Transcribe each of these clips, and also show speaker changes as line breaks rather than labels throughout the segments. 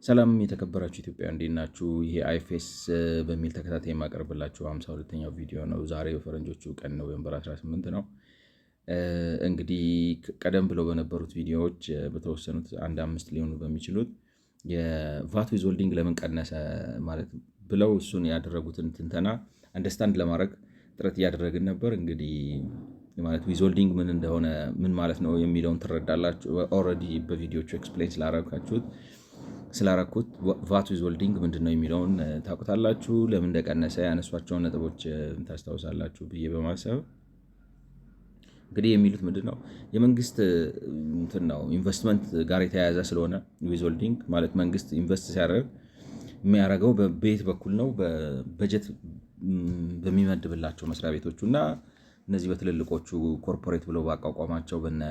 ሰላም የተከበራችሁ ኢትዮጵያውያን እንዴት ናችሁ? ይሄ አይኤፍኤስ በሚል ተከታታይ የማቀርብላችሁ 52ኛው ቪዲዮ ነው። ዛሬ በፈረንጆቹ ቀን ኖቬምበር 18 ነው። እንግዲህ ቀደም ብለው በነበሩት ቪዲዮዎች በተወሰኑት አንድ አምስት ሊሆኑ በሚችሉት የቫት ዊዝሆልዲንግ ለምን ቀነሰ ማለት ብለው እሱን ያደረጉትን ትንተና አንደርስታንድ ለማድረግ ጥረት እያደረግን ነበር። እንግዲህ ማለት ዊዝሆልዲንግ ምን እንደሆነ ምን ማለት ነው የሚለውን ትረዳላችሁ። ኦልሬዲ በቪዲዮቹ ኤክስፕሌን ስላረኩት ቫት ዊዝሆልዲንግ ምንድነው የሚለውን ታውቁታላችሁ። ለምን እንደቀነሰ ያነሷቸውን ነጥቦች ታስታውሳላችሁ ብዬ በማሰብ እንግዲህ የሚሉት ምንድነው የመንግስት እንትን ነው ኢንቨስትመንት ጋር የተያያዘ ስለሆነ ዊዝሆልዲንግ ማለት መንግስት ኢንቨስት ሲያደርግ የሚያደርገው በቤት በኩል ነው፣ በበጀት በሚመድብላቸው መስሪያ ቤቶቹ እና እነዚህ በትልልቆቹ ኮርፖሬት ብለው ባቋቋማቸው በነ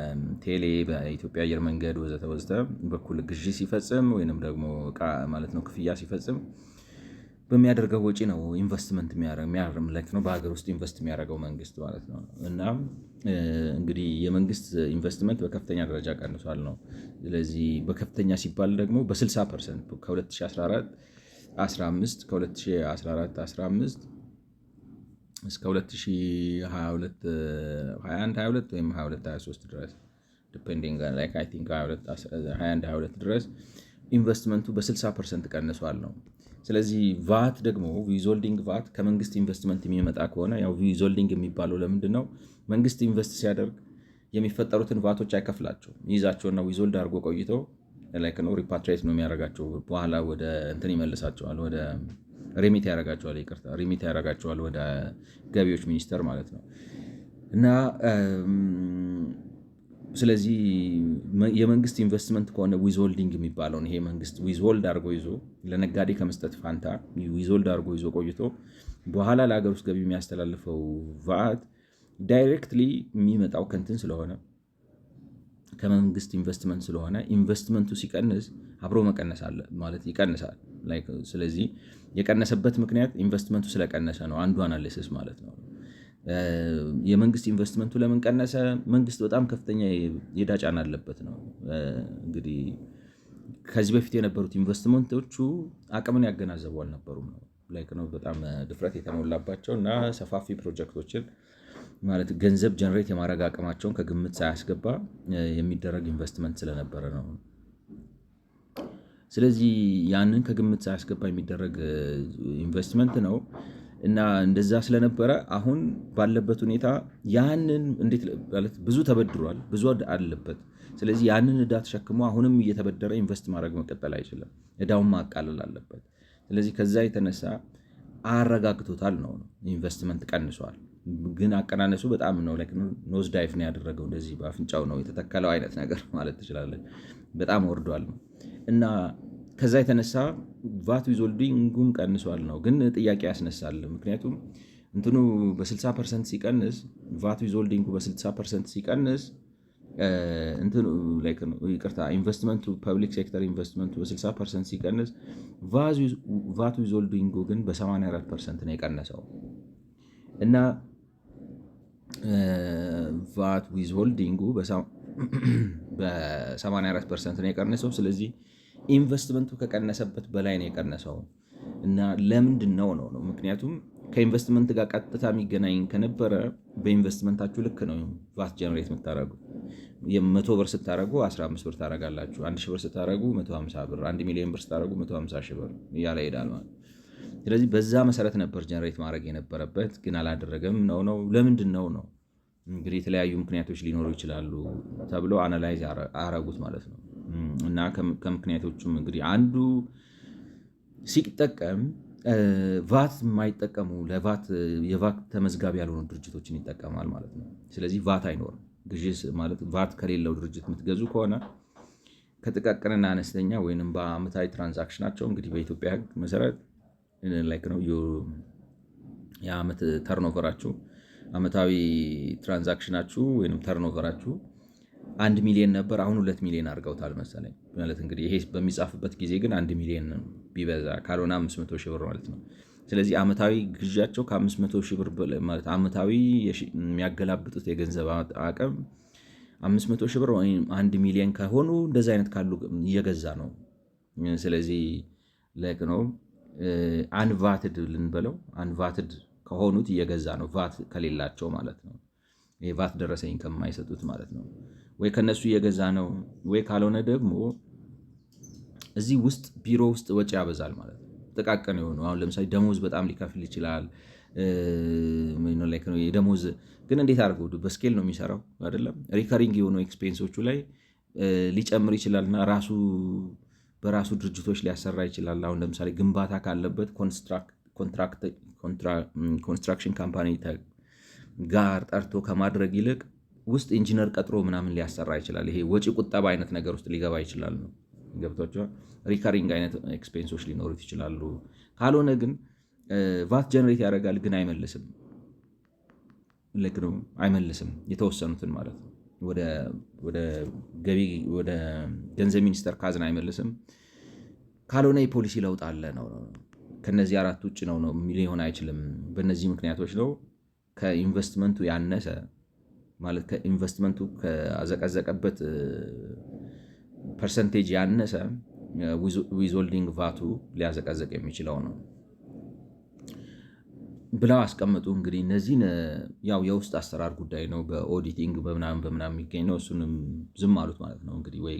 ቴሌ፣ በኢትዮጵያ አየር መንገድ ወዘተ በኩል ግዢ ሲፈጽም ወይንም ደግሞ እቃ ማለት ነው ክፍያ ሲፈጽም በሚያደርገው ወጪ ነው ኢንቨስትመንት የሚያደርግ ነው። በሀገር ውስጥ ኢንቨስት የሚያደርገው መንግስት ማለት ነው። እና እንግዲህ የመንግስት ኢንቨስትመንት በከፍተኛ ደረጃ ቀንሷል ነው። ስለዚህ በከፍተኛ ሲባል ደግሞ በ60% ከ2014 15 ከ2014 15 እስከ 2022 22 ወይም 23 ድረስ ዲፔንዲንግ ላይክ አይ ቲንክ 22 ድረስ ኢንቨስትመንቱ በ60% ቀንሷል ነው። ስለዚህ ቫት ደግሞ ዊዝሆልዲንግ ቫት ከመንግስት ኢንቨስትመንት የሚመጣ ከሆነ ያው ዊዝሆልዲንግ የሚባለው ለምንድን ነው? መንግስት ኢንቨስት ሲያደርግ የሚፈጠሩትን ቫቶች አይከፍላቸው ይዛቸውና ዊዝሆልድ አድርጎ ቆይቶ ላይክ ነው ሪፓትሪየት ነው የሚያደርጋቸው። በኋላ ወደ እንትን ይመልሳቸዋል፣ ወደ ሪሚት ያደርጋቸዋል ወደ ገቢዎች ሚኒስቴር ማለት ነው። እና ስለዚህ የመንግስት ኢንቨስትመንት ከሆነ ዊዝሆልዲንግ የሚባለውን ይሄ መንግስት ዊዝሆልድ አድርጎ ይዞ ለነጋዴ ከመስጠት ፋንታ ዊዝሆልድ አድርጎ ይዞ ቆይቶ በኋላ ለሀገር ውስጥ ገቢ የሚያስተላልፈው ቫት ዳይሬክትሊ የሚመጣው ከንትን ስለሆነ ከመንግስት ኢንቨስትመንት ስለሆነ ኢንቨስትመንቱ ሲቀንስ አብሮ መቀነስ አለ ማለት ይቀንሳል። ስለዚህ የቀነሰበት ምክንያት ኢንቨስትመንቱ ስለቀነሰ ነው። አንዱ አናሊሲስ ማለት ነው። የመንግስት ኢንቨስትመንቱ ለምን ቀነሰ? መንግስት በጣም ከፍተኛ የዕዳ ጫና አለበት ነው። እንግዲህ ከዚህ በፊት የነበሩት ኢንቨስትመንቶቹ አቅምን ያገናዘቡ አልነበሩም ነው። በጣም ድፍረት የተሞላባቸው እና ሰፋፊ ፕሮጀክቶችን ማለት ገንዘብ ጀነሬት የማድረግ አቅማቸውን ከግምት ሳያስገባ የሚደረግ ኢንቨስትመንት ስለነበረ ነው። ስለዚህ ያንን ከግምት ሳያስገባ የሚደረግ ኢንቨስትመንት ነው እና እንደዛ ስለነበረ አሁን ባለበት ሁኔታ ያንን እንዴት ማለት ብዙ ተበድሯል፣ ብዙ አለበት። ስለዚህ ያንን ዕዳ ተሸክሞ አሁንም እየተበደረ ኢንቨስት ማድረግ መቀጠል አይችልም፣ ዕዳውን ማቃለል አለበት። ስለዚህ ከዛ የተነሳ አረጋግቶታል ነው ኢንቨስትመንት ቀንሷል። ግን አቀናነሱ በጣም ነው ኖዝ ዳይቭ ነው ያደረገው። እንደዚህ በአፍንጫው ነው የተተከለው አይነት ነገር ማለት ትችላለህ። በጣም ወርዷል ነው እና ከዛ የተነሳ ቫት ዊዝሆልዲንጉም ቀንሷል ነው። ግን ጥያቄ ያስነሳል። ምክንያቱም እንትኑ በ60% ሲቀንስ ቫት ዊዝሆልዲንጉ በ60% ሲቀንስ ኢንቨስትመንቱ ፐብሊክ ሴክተር ኢንቨስትመንቱ በ60% ሲቀንስ ቫት ዊዝሆልዲንጉ ግን በ84% ነው የቀነሰው እና ቫት ዊዝሆልዲንጉ በ84% ነው የቀነሰው። ስለዚህ ኢንቨስትመንቱ ከቀነሰበት በላይ ነው የቀነሰው እና ለምንድን ነው? ምክንያቱም ከኢንቨስትመንት ጋር ቀጥታ የሚገናኝ ከነበረ በኢንቨስትመንታችሁ ልክ ነው ቫት ጀነሬት የምታደርጉት። 100 ብር ስታደርጉ 15 ብር ታደርጋላችሁ። 1 ሺህ ብር ስታደርጉ 150 ብር፣ 1 ሚሊዮን ብር ስታደርጉ 150 ሺህ ብር እያለ ይሄዳል ማለት። ስለዚህ በዛ መሰረት ነበር ጀነሬት ማድረግ የነበረበት፣ ግን አላደረገም ነው። ለምንድን ነው? እንግዲህ የተለያዩ ምክንያቶች ሊኖሩ ይችላሉ ተብሎ አናላይዝ አረጉት ማለት ነው። እና ከምክንያቶቹም እንግዲህ አንዱ ሲጠቀም ቫት የማይጠቀሙ የቫት ተመዝጋቢ ያልሆኑ ድርጅቶችን ይጠቀማል ማለት ነው። ስለዚህ ቫት አይኖርም። ግዢ ማለት ቫት ከሌለው ድርጅት የምትገዙ ከሆነ ከጥቃቅንና አነስተኛ ወይም በአመታዊ ትራንዛክሽናቸው እንግዲህ በኢትዮጵያ ሕግ መሰረት ነው የአመት ተርኖቨራችሁ አመታዊ ትራንዛክሽናችሁ ወይም ተርኖቨራችሁ 1 ሚሊዮን ነበር። አሁን 2 ሚሊዮን አድርገውታል መሰለኝ። ማለት እንግዲህ ይሄ በሚጻፍበት ጊዜ ግን 1 ሚሊዮን ቢበዛ ካልሆነ 500 ሺህ ብር ማለት ነው። ስለዚህ አመታዊ ግዣቸው ከ500 ሺህ ብር ማለት አመታዊ የሚያገላብጡት የገንዘብ አቅም 500 ሺህ ብር ወይም 1 ሚሊዮን ከሆኑ እንደዚህ አይነት ካሉ እየገዛ ነው ስለዚህ ላይክ ነው አንቫትድ ልንበለው አንቫትድ ከሆኑት እየገዛ ነው ቫት ከሌላቸው ማለት ነው። ቫት ደረሰኝ ከማይሰጡት ማለት ነው። ወይ ከነሱ እየገዛ ነው ወይ ካልሆነ ደግሞ እዚህ ውስጥ ቢሮ ውስጥ ወጪ ያበዛል ማለት ነው። ጥቃቅን የሆኑ አሁን ለምሳሌ ደሞዝ በጣም ሊከፍል ይችላል። ደሞዝ ግን እንዴት አድርገው በስኬል ነው የሚሰራው አይደለም። ሪከሪንግ የሆኑ ኤክስፔንሶቹ ላይ ሊጨምር ይችላል እና በራሱ ድርጅቶች ሊያሰራ ይችላል። አሁን ለምሳሌ ግንባታ ካለበት ኮንስትራክሽን ካምፓኒ ጋር ጠርቶ ከማድረግ ይልቅ ውስጥ ኢንጂነር ቀጥሮ ምናምን ሊያሰራ ይችላል። ይሄ ወጪ ቁጠባ አይነት ነገር ውስጥ ሊገባ ይችላል ነው ገብቷቸዋል። ሪከሪንግ አይነት ኤክስፔንሶች ሊኖሩት ይችላሉ። ካልሆነ ግን ቫት ጀነሬት ያደርጋል ግን አይመልስም። ልክ ነው አይመልስም፣ የተወሰኑትን ማለት ነው ወደ ገንዘብ ሚኒስቴር ካዝና አይመልስም። ካልሆነ የፖሊሲ ለውጥ አለ ነው። ከነዚህ አራት ውጭ ነው ሊሆን አይችልም። በእነዚህ ምክንያቶች ነው ከኢንቨስትመንቱ ያነሰ ማለት ከኢንቨስትመንቱ ከአዘቀዘቀበት ፐርሰንቴጅ ያነሰ ዊዝሆልዲንግ ቫቱ ሊያዘቀዘቅ የሚችለው ነው ብለው አስቀምጡ። እንግዲህ እነዚህን ያው የውስጥ አሰራር ጉዳይ ነው፣ በኦዲቲንግ በምናምን የሚገኝ ነው። እሱንም ዝም አሉት ማለት ነው። እንግዲህ ወይ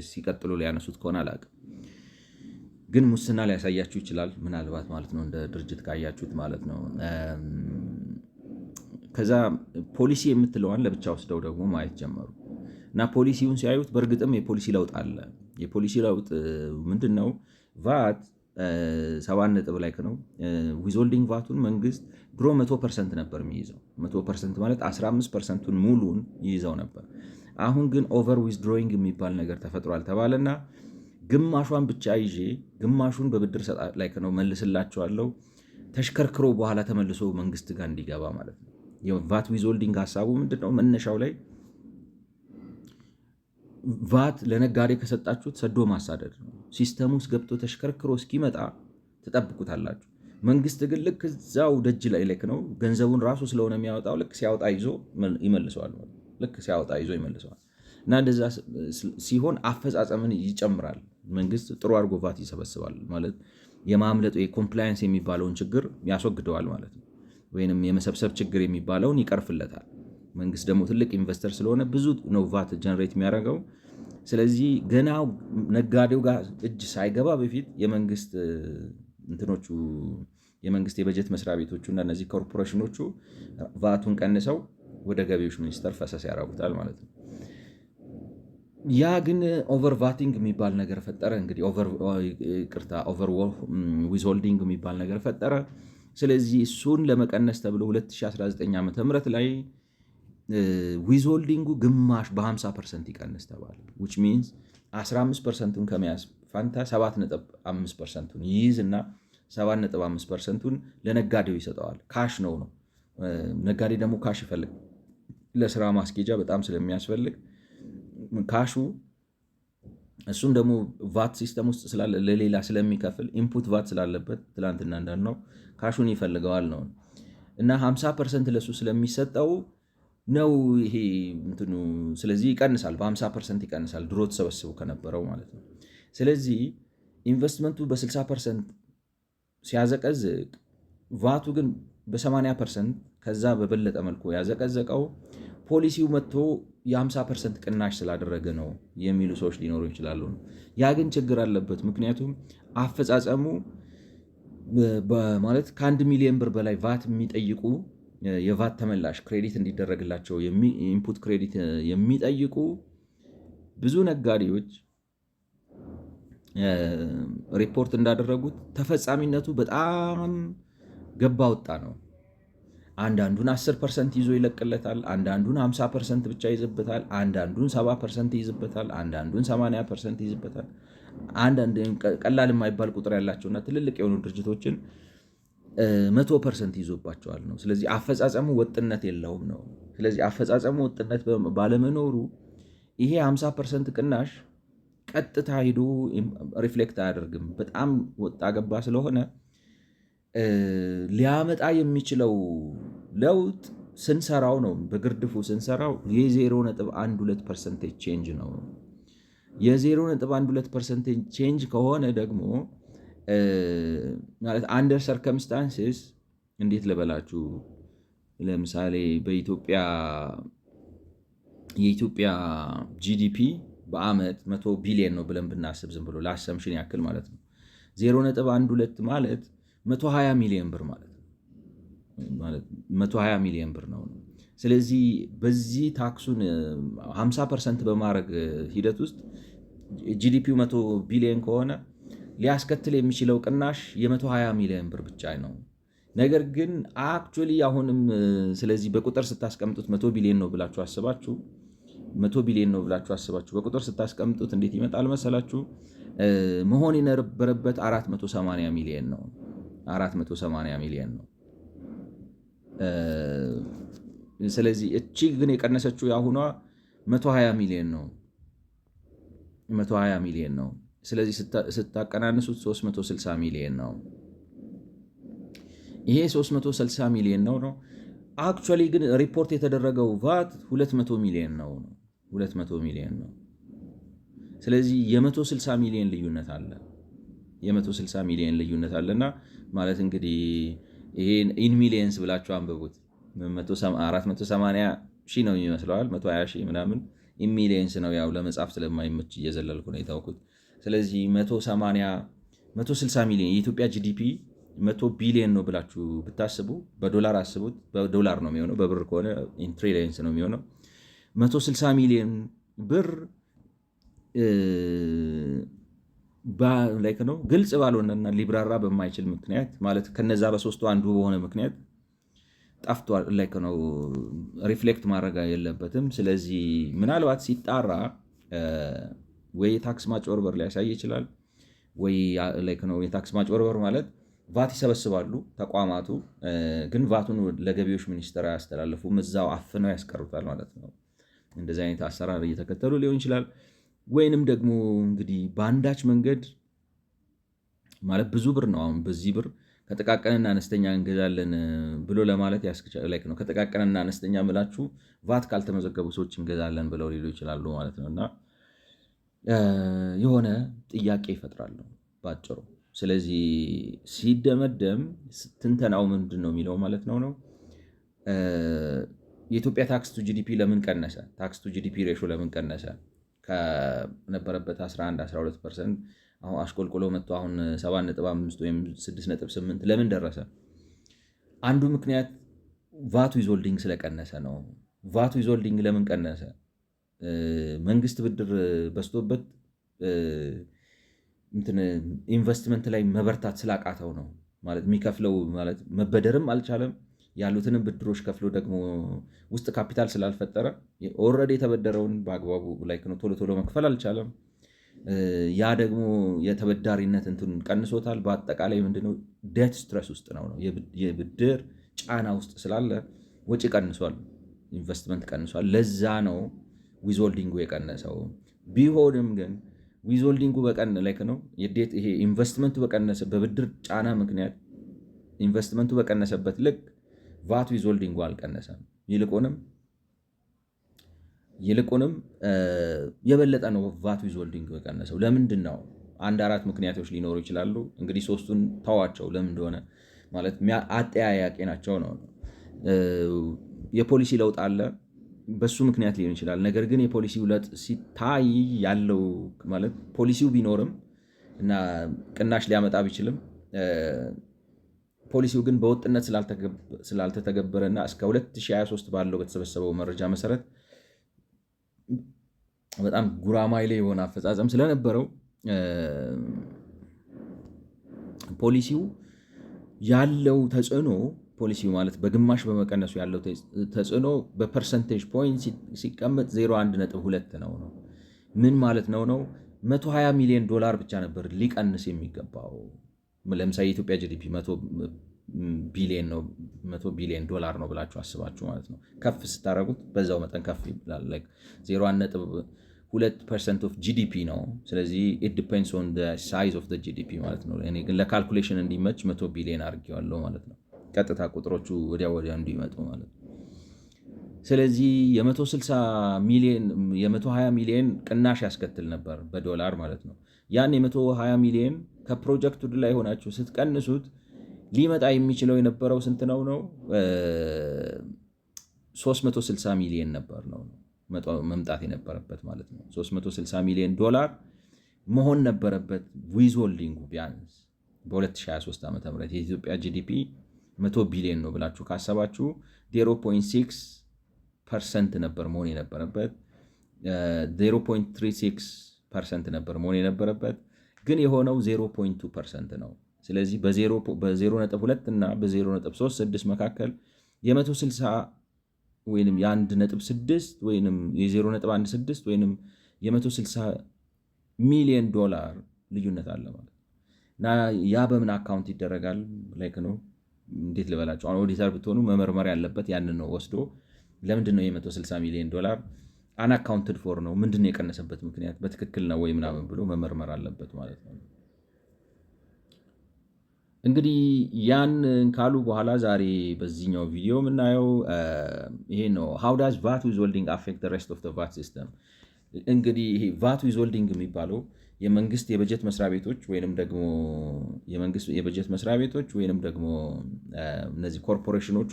ሲቀጥሉ ሊያነሱት ከሆነ አላውቅም፣ ግን ሙስና ሊያሳያችሁ ይችላል ምናልባት ማለት ነው፣ እንደ ድርጅት ካያችሁት ማለት ነው። ከዛ ፖሊሲ የምትለዋን ለብቻ ወስደው ደግሞ ማየት ጀመሩ እና ፖሊሲውን ሲያዩት በእርግጥም የፖሊሲ ለውጥ አለ። የፖሊሲ ለውጥ ምንድን ነው? ቫት 7 ነጥብ ላይ ነው። ዊዝሆልዲንግ ቫቱን መንግስት ድሮ 100% ነበር የሚይዘው። 100% ማለት 15%ቱን ሙሉን ይይዘው ነበር። አሁን ግን ኦቨር ዊዝድሮይንግ የሚባል ነገር ተፈጥሯል ተባለና ግማሿን ብቻ ይዤ ግማሹን በብድር ላይ ነው መልስላቸዋለሁ፣ ተሽከርክሮ በኋላ ተመልሶ መንግስት ጋር እንዲገባ ማለት ነው። የቫት ዊዝሆልዲንግ ሀሳቡ ምንድነው? መነሻው ላይ ቫት ለነጋዴ ከሰጣችሁት ሰዶ ማሳደድ ነው። ሲስተም ውስጥ ገብቶ ተሽከርክሮ እስኪመጣ ትጠብቁታላችሁ። መንግስት ግን ልክ እዛው ደጅ ላይ ልክ ነው ገንዘቡን ራሱ ስለሆነ የሚያወጣው ልክ ሲያወጣ ይዞ ይመልሰዋል። ልክ ሲያወጣ ይዞ ይመልሰዋል። እና እንደዛ ሲሆን አፈጻጸምን ይጨምራል። መንግስት ጥሩ አድርጎ ቫት ይሰበስባል ማለት የማምለጥ የኮምፕላያንስ የሚባለውን ችግር ያስወግደዋል ማለት ነው። ወይንም የመሰብሰብ ችግር የሚባለውን ይቀርፍለታል። መንግስት ደግሞ ትልቅ ኢንቨስተር ስለሆነ ብዙ ነው ቫት ጀነሬት የሚያደርገው። ስለዚህ ገና ነጋዴው ጋር እጅ ሳይገባ በፊት የመንግስት የበጀት መስሪያ ቤቶቹ እና እነዚህ ኮርፖሬሽኖቹ ቫቱን ቀንሰው ወደ ገቢዎች ሚኒስቴር ፈሰስ ያደርጉታል ማለት ነው። ያ ግን ኦቨር ቫቲንግ የሚባል ነገር ፈጠረ። እንግዲህ ኦቨር ዊዝሆልዲንግ የሚባል ነገር ፈጠረ። ስለዚህ እሱን ለመቀነስ ተብሎ 2019 ዓ ም ላይ ዊዝሆልዲንጉ ግማሽ በ50% ይቀንስ ተባለ። ዊች ሚንስ 15%ቱን ከመያዝ ፋንታ 7.5%ቱን ይይዝ እና 7.5%ቱን ለነጋዴው ይሰጠዋል። ካሽ ነው። ነጋዴ ደግሞ ካሽ ይፈልግ ለስራ ማስኬጃ በጣም ስለሚያስፈልግ ካሹ እሱም ደግሞ ቫት ሲስተም ውስጥ ስላለ ለሌላ ስለሚከፍል ኢንፑት ቫት ስላለበት ትላንትና እንዳልነው ካሹን ይፈልገዋል ነው እና 50% ለሱ ስለሚሰጠው ነው ይሄ እንትኑ። ስለዚህ ይቀንሳል፣ በ50% ይቀንሳል ድሮ ተሰበስቡ ከነበረው ማለት ነው። ስለዚህ ኢንቨስትመንቱ በ60% ሲያዘቀዝቅ ቫቱ ግን በ80% ከዛ በበለጠ መልኩ ያዘቀዘቀው ፖሊሲው መጥቶ የ50% ቅናሽ ስላደረገ ነው የሚሉ ሰዎች ሊኖሩ ይችላሉ። ያ ግን ችግር አለበት። ምክንያቱም አፈጻጸሙ ማለት ከ1 ሚሊዮን ብር በላይ ቫት የሚጠይቁ የቫት ተመላሽ ክሬዲት እንዲደረግላቸው ኢንፑት ክሬዲት የሚጠይቁ ብዙ ነጋዴዎች ሪፖርት እንዳደረጉት ተፈጻሚነቱ በጣም ገባ ወጣ ነው። አንዳንዱን 10% ይዞ ይለቅለታል፣ አንዳንዱን 50% ብቻ ይዝበታል፣ አንዳንዱን 70% ይዝበታል፣ አንዳንዱን 80% ይዝበታል። አንዳንድ ቀላል የማይባል ቁጥር ያላቸውና ትልልቅ የሆኑ ድርጅቶችን 100% ይዞባቸዋል ነው። ስለዚህ አፈጻጸሙ ወጥነት የለውም ነው። ስለዚህ አፈጻጸሙ ወጥነት ባለመኖሩ ይሄ 50% ቅናሽ ቀጥታ ሂዶ ሪፍሌክት አያደርግም። በጣም ወጣ ገባ ስለሆነ ሊያመጣ የሚችለው ለውጥ ስንሰራው ነው። በግርድፉ ስንሰራው የ0.12% ቼንጅ ነው። የ0.12% ቼንጅ ከሆነ ደግሞ ማለት አንደር ሰርከምስታንስስ እንዴት ልበላችሁ፣ ለምሳሌ የኢትዮጵያ ጂዲፒ በአመት 100 ቢሊዮን ነው ብለን ብናስብ ዝም ብሎ ለአሰምሽን ያክል ማለት ነው 0.12 ማለት 120 ሚሊዮን ብር ማለት ነው። 120 ሚሊዮን ብር ነው። ስለዚህ በዚህ ታክሱን 50% በማድረግ ሂደት ውስጥ ጂዲፒው 100 ቢሊዮን ከሆነ ሊያስከትል የሚችለው ቅናሽ የ120 ሚሊዮን ብር ብቻ ነው። ነገር ግን አክቹዋሊ አሁንም ስለዚህ በቁጥር ስታስቀምጡት 100 ቢሊዮን ነው ብላችሁ አስባችሁ 100 ቢሊዮን ነው ብላችሁ አስባችሁ በቁጥር ስታስቀምጡት እንዴት ይመጣል መሰላችሁ? መሆን የነበረበት 480 ሚሊዮን ነው። 480 ሚሊዮን ነው። ስለዚህ እቺ ግን የቀነሰችው የአሁኗ 120 ሚሊዮን ነው። 120 ሚሊዮን ነው። ስለዚህ ስታቀናንሱት 360 ሚሊዮን ነው። ይሄ 360 ሚሊዮን ነው። አክቹዋሊ ግን ሪፖርት የተደረገው ቫት 200 ሚሊዮን ነው። 200 ሚሊዮን ነው። ስለዚህ የ160 ሚሊዮን ልዩነት አለ። የ160 ሚሊዮን ልዩነት አለና ማለት እንግዲህ ይሄን ኢን ሚሊየንስ ብላችሁ አንብቡት። 480 ሺህ ነው ይመስለዋል፣ 120 ሺህ ምናምን ኢን ሚሊየንስ ነው። ያው ለመጻፍ ስለማይመች እየዘለልኩ ነው የታውኩት። ስለዚህ 160 ሚሊዮን የኢትዮጵያ ጂዲፒ 100 ቢሊዮን ነው ብላችሁ ብታስቡ በዶላር አስቡት። በዶላር ነው የሚሆነው፣ በብር ከሆነ ኢን ትሪሊየንስ ነው የሚሆነው። 160 ሚሊዮን ብር ላይክ ነው ግልጽ ባልሆነና ሊብራራ በማይችል ምክንያት ማለት ከነዛ በሶስቱ አንዱ በሆነ ምክንያት ጠፍቷል። ላይክ ነው ሪፍሌክት ማድረግ የለበትም። ስለዚህ ምናልባት ሲጣራ ወይ የታክስ ማጭበርበር ሊያሳይ ይችላል፣ ወይ ላይክ ነው የታክስ ማጭበርበር ማለት ቫት ይሰበስባሉ ተቋማቱ፣ ግን ቫቱን ለገቢዎች ሚኒስቴር አያስተላልፉም፣ እዛው አፍነው ያስቀሩታል ማለት ነው። እንደዚህ አይነት አሰራር እየተከተሉ ሊሆን ይችላል። ወይንም ደግሞ እንግዲህ በአንዳች መንገድ ማለት ብዙ ብር ነው አሁን በዚህ ብር ከጥቃቅንና አነስተኛ እንገዛለን ብሎ ለማለት ላይክ ነው። ከጥቃቅንና አነስተኛ ምላችሁ ቫት ካልተመዘገቡ ሰዎች እንገዛለን ብለው ሊሉ ይችላሉ ማለት ነው። እና የሆነ ጥያቄ ይፈጥራሉ ባጭሩ። ስለዚህ ሲደመደም ትንተናው ምንድን ነው የሚለው ማለት ነው የኢትዮጵያ ታክስ ቱ ጂዲፒ ለምን ቀነሰ? ታክስ ቱ ጂዲፒ ሬሾ ለምን ቀነሰ? ከነበረበት 11-12% አሁን አሽቆልቆሎ መጥቶ አሁን 7.5 ወይም 6.8 ለምን ደረሰ? አንዱ ምክንያት ቫት ዊዝሆልዲንግ ስለቀነሰ ነው። ቫት ዊዝሆልዲንግ ለምን ቀነሰ? መንግስት ብድር በዝቶበት ኢንቨስትመንት ላይ መበርታት ስላቃተው ነው ማለት የሚከፍለው ማለት መበደርም አልቻለም። ያሉትንም ብድሮች ከፍሎ ደግሞ ውስጥ ካፒታል ስላልፈጠረ ኦልሬዲ የተበደረውን በአግባቡ ላይክ ነው ቶሎ ቶሎ መክፈል አልቻለም። ያ ደግሞ የተበዳሪነት እንትን ቀንሶታል። በአጠቃላይ ምንድነው ዴት ስትረስ ውስጥ ነው የብድር ጫና ውስጥ ስላለ ወጪ ቀንሷል፣ ኢንቨስትመንት ቀንሷል። ለዛ ነው ዊዝሆልዲንጉ የቀነሰው። ቢሆንም ግን ዊዝሆልዲንጉ ላይክ ነው ይሄ ኢንቨስትመንቱ በቀነሰ በብድር ጫና ምክንያት ኢንቨስትመንቱ በቀነሰበት ልክ ቫት ዊዝሆልዲንጉ አልቀነሰም። ይልቁንም የበለጠ ነው ቫት ዊዝሆልዲንጉ የቀነሰው። ለምንድን ነው? 1-4 ምክንያቶች ሊኖሩ ይችላሉ። እንግዲህ ሶስቱን ተዋቸው ለምን እንደሆነ ማለት አጠያያቂ ናቸው ነው። የፖሊሲ ለውጥ አለ፣ በሱ ምክንያት ሊሆን ይችላል። ነገር ግን የፖሊሲው ለውጥ ሲታይ ያለው ማለት ፖሊሲው ቢኖርም እና ቅናሽ ሊያመጣ ቢችልም ፖሊሲው ግን በወጥነት ስላልተተገበረና እስከ 2023 ባለው በተሰበሰበው መረጃ መሰረት በጣም ጉራማይሌ የሆነ አፈጻጸም ስለነበረው ፖሊሲው ያለው ተጽዕኖ ፖሊሲው ማለት በግማሽ በመቀነሱ ያለው ተጽዕኖ በፐርሰንቴጅ ፖይንት ሲቀመጥ 0.1.2 ነው። ምን ማለት ነው? 120 ሚሊዮን ዶላር ብቻ ነበር ሊቀንስ የሚገባው። ለምሳሌ የኢትዮጵያ ጂዲፒ 100 ቢሊዮን ዶላር ነው ብላችሁ አስባችሁ ማለት ነው። ከፍ ስታደረጉት በዛው መጠን ከፍ ይላል። 0.2% ኦፍ ጂዲፒ ነው። ስለዚህ ኢት ዲፔንድስ ኦን ዘ ሳይዝ ኦፍ ዘ ጂዲፒ ማለት ነው። እኔ ግን ለካልኩሌሽን እንዲመች 100 ቢሊዮን አድርጌዋለሁ ማለት ነው። ቀጥታ ቁጥሮቹ ወዲያ እንዲመጡ ማለት ነው። ስለዚህ የ120 ሚሊዮን ቅናሽ ያስከትል ነበር በዶላር ማለት ነው። ያን የ120 ሚሊዮን ከፕሮጀክቱ ላይ ሆናችሁ ስትቀንሱት ሊመጣ የሚችለው የነበረው ስንት ነው? 360 ሚሊዮን ነበር ነው መምጣት የነበረበት ማለት ነው። 360 ሚሊዮን ዶላር መሆን ነበረበት ዊዝሆልዲንጉ ቢያንስ በ2023 ዓ ም የኢትዮጵያ ጂዲፒ 100 ቢሊዮን ነው ብላችሁ ካሰባችሁ 0.6% ነበር መሆን የነበረበት። 0.36% ነበር መሆን የነበረበት፣ ግን የሆነው 0.2% ነው። ስለዚህ በ0.2 እና በ0.36 መካከል የ160 ወይም የ1.6 ወይም የ0.16 ወይም የ160 ሚሊዮን ዶላር ልዩነት አለ ማለት እና ያ በምን አካውንት ይደረጋል? ላይክ ነው እንዴት ልበላቸው? አሁን ኦዲተር ብትሆኑ መመርመር ያለበት ያንን ነው ወስዶ ለምንድን ነው የ160 ሚሊዮን ዶላር አንአካውንትድ ፎር ነው፣ ምንድን ነው የቀነሰበት ምክንያት በትክክል ነው ወይ ምናምን ብሎ መመርመር አለበት ማለት ነው። እንግዲህ ያን ካሉ በኋላ ዛሬ በዚህኛው ቪዲዮ የምናየው ይሄ ነው። ሃው ዳዝ ቫት ዊዝሆልዲንግ አፌክት ሬስት ኦፍ ቫት ሲስተም። እንግዲህ ይሄ ቫት ዊዝሆልዲንግ የሚባለው የመንግስት የበጀት መስሪያ ቤቶች ወይንም ደግሞ እነዚህ ኮርፖሬሽኖቹ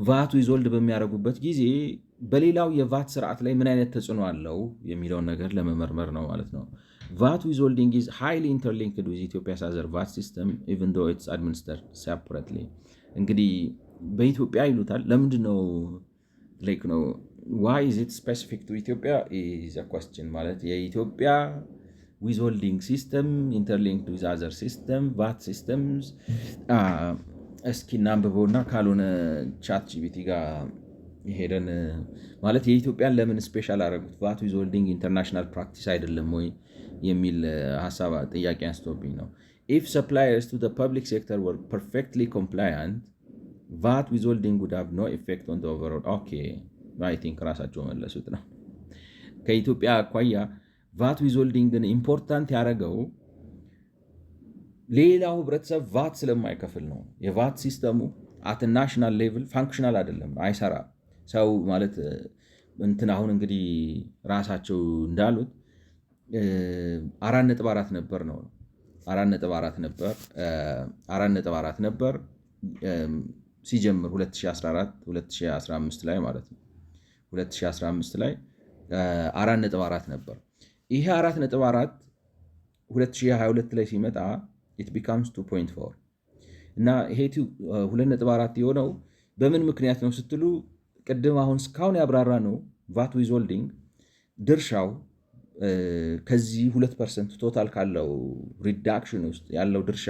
ቫት ዊዝሆልድ በሚያደርጉበት ጊዜ በሌላው የቫት ስርዓት ላይ ምን አይነት ተጽዕኖ አለው የሚለውን ነገር ለመመርመር ነው ማለት ነው። ቫት ዊዝሆልዲንግ ኢዝ ሃይሊ ኢንተርሊንክድ ዊዝ ኢትዮጵያስ አዘር ቫት ሲስተም ኢቨን ዞ ኢትስ አድሚኒስተርድ ሴፐሬትሊ። እንግዲህ በኢትዮጵያ ይሉታል። ለምንድን ነው ላይክ ነው ዋይ ኢዝ ኢት ስፔሲፊክ ቱ ኢትዮጵያ ኢዝ አ ኳስችን ማለት የኢትዮጵያ ዊዝሆልዲንግ ሲስተም ኢንተርሊንክድ ዊዝ አዘር ሲስተም ቫት ሲስተምስ። እስኪ እናንብበውና ካልሆነ ቻት ጂፒቲ ጋር ሄደን ማለት የኢትዮጵያን ለምን ስፔሻል አደረጉት ቫት ዊዝሆልዲንግ ኢንተርናሽናል ፕራክቲስ አይደለም ወይ የሚል ሀሳብ ጥያቄ አንስቶብኝ ነው። ኢፍ ሰፕላየርስ ቱ ፐብሊክ ሴክተር ወር ፐርፌክትሊ ኮምፕላያንት ቫት ዊዝሆልዲንግ ውድ ሃቭ ኖ ኢፌክት ኦን ኦቨርኦል። ኦኬ አይ ቲንክ ራሳቸው መለሱት ነው። ከኢትዮጵያ አኳያ ቫት ዊዝሆልዲንግን ኢምፖርታንት ያደረገው ሌላው ህብረተሰብ ቫት ስለማይከፍል ነው። የቫት ሲስተሙ አት ናሽናል ሌቭል ፋንክሽናል አይደለም፣ አይሰራ ሰው ማለት እንትን አሁን እንግዲህ ራሳቸው እንዳሉት 4.4 ነበር ነው 4.4 ነበር ሲጀምር 2014-2015 ላይ ማለት ነው። 2015 ላይ 4.4 ነበር። ይሄ 4.4 2022 ላይ ሲመጣ it becomes 2.4 እና ይሄ 2.4 የሆነው በምን ምክንያት ነው ስትሉ ቅድም አሁን እስካሁን ያብራራ ነው ቫት ዊዝሆልዲንግ ድርሻው ከዚህ 2% ቶታል ካለው ሪዳክሽን ውስጥ ያለው ድርሻ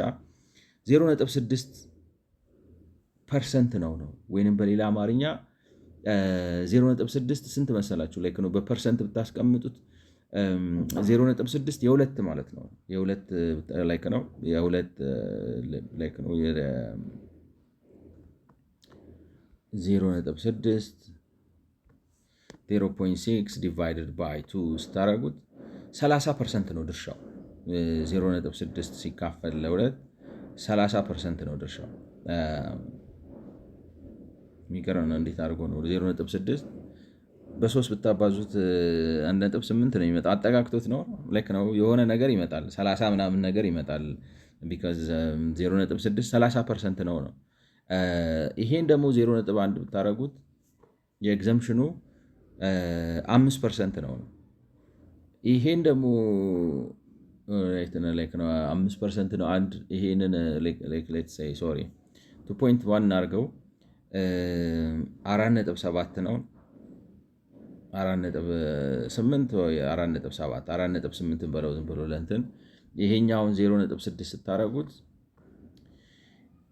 0.6% ነው ወይንም በሌላ አማርኛ 0.6 ስንት መሰላችሁ? ላይክ ነው በፐርሰንት ብታስቀምጡት 0.6 የሁለት ማለት ነው። የሁለት ላይክ ነው 0.6 0.6 ዲቫይድድ ባይ 2 ስታደረጉት 30% ነው ድርሻው። 0.6 ሲካፈል ለ2 30% ነው ድርሻው። የሚገርም ነው። እንዴት አድርጎ ነው 0.6 በ3 ብታባዙት 1.8 ነው የሚመጣው። አጠጋግቶት ነው ልክ ነው። የሆነ ነገር ይመጣል 30 ምናምን ነገር ይመጣል። ቢካዝ 0.6 30% ነው። ይሄን ደግሞ 0.1 ብታደረጉት የኤግዘምፕሽኑ 5% ነው። ይሄን ደግሞ 5% ነው። ይሄንን 2.1 እናድርገው 4.7 ነው። 4.8 ወይ 4.7 በለው ዝም ብሎ ለእንትን ይሄኛውን 0.6 ስታደረጉት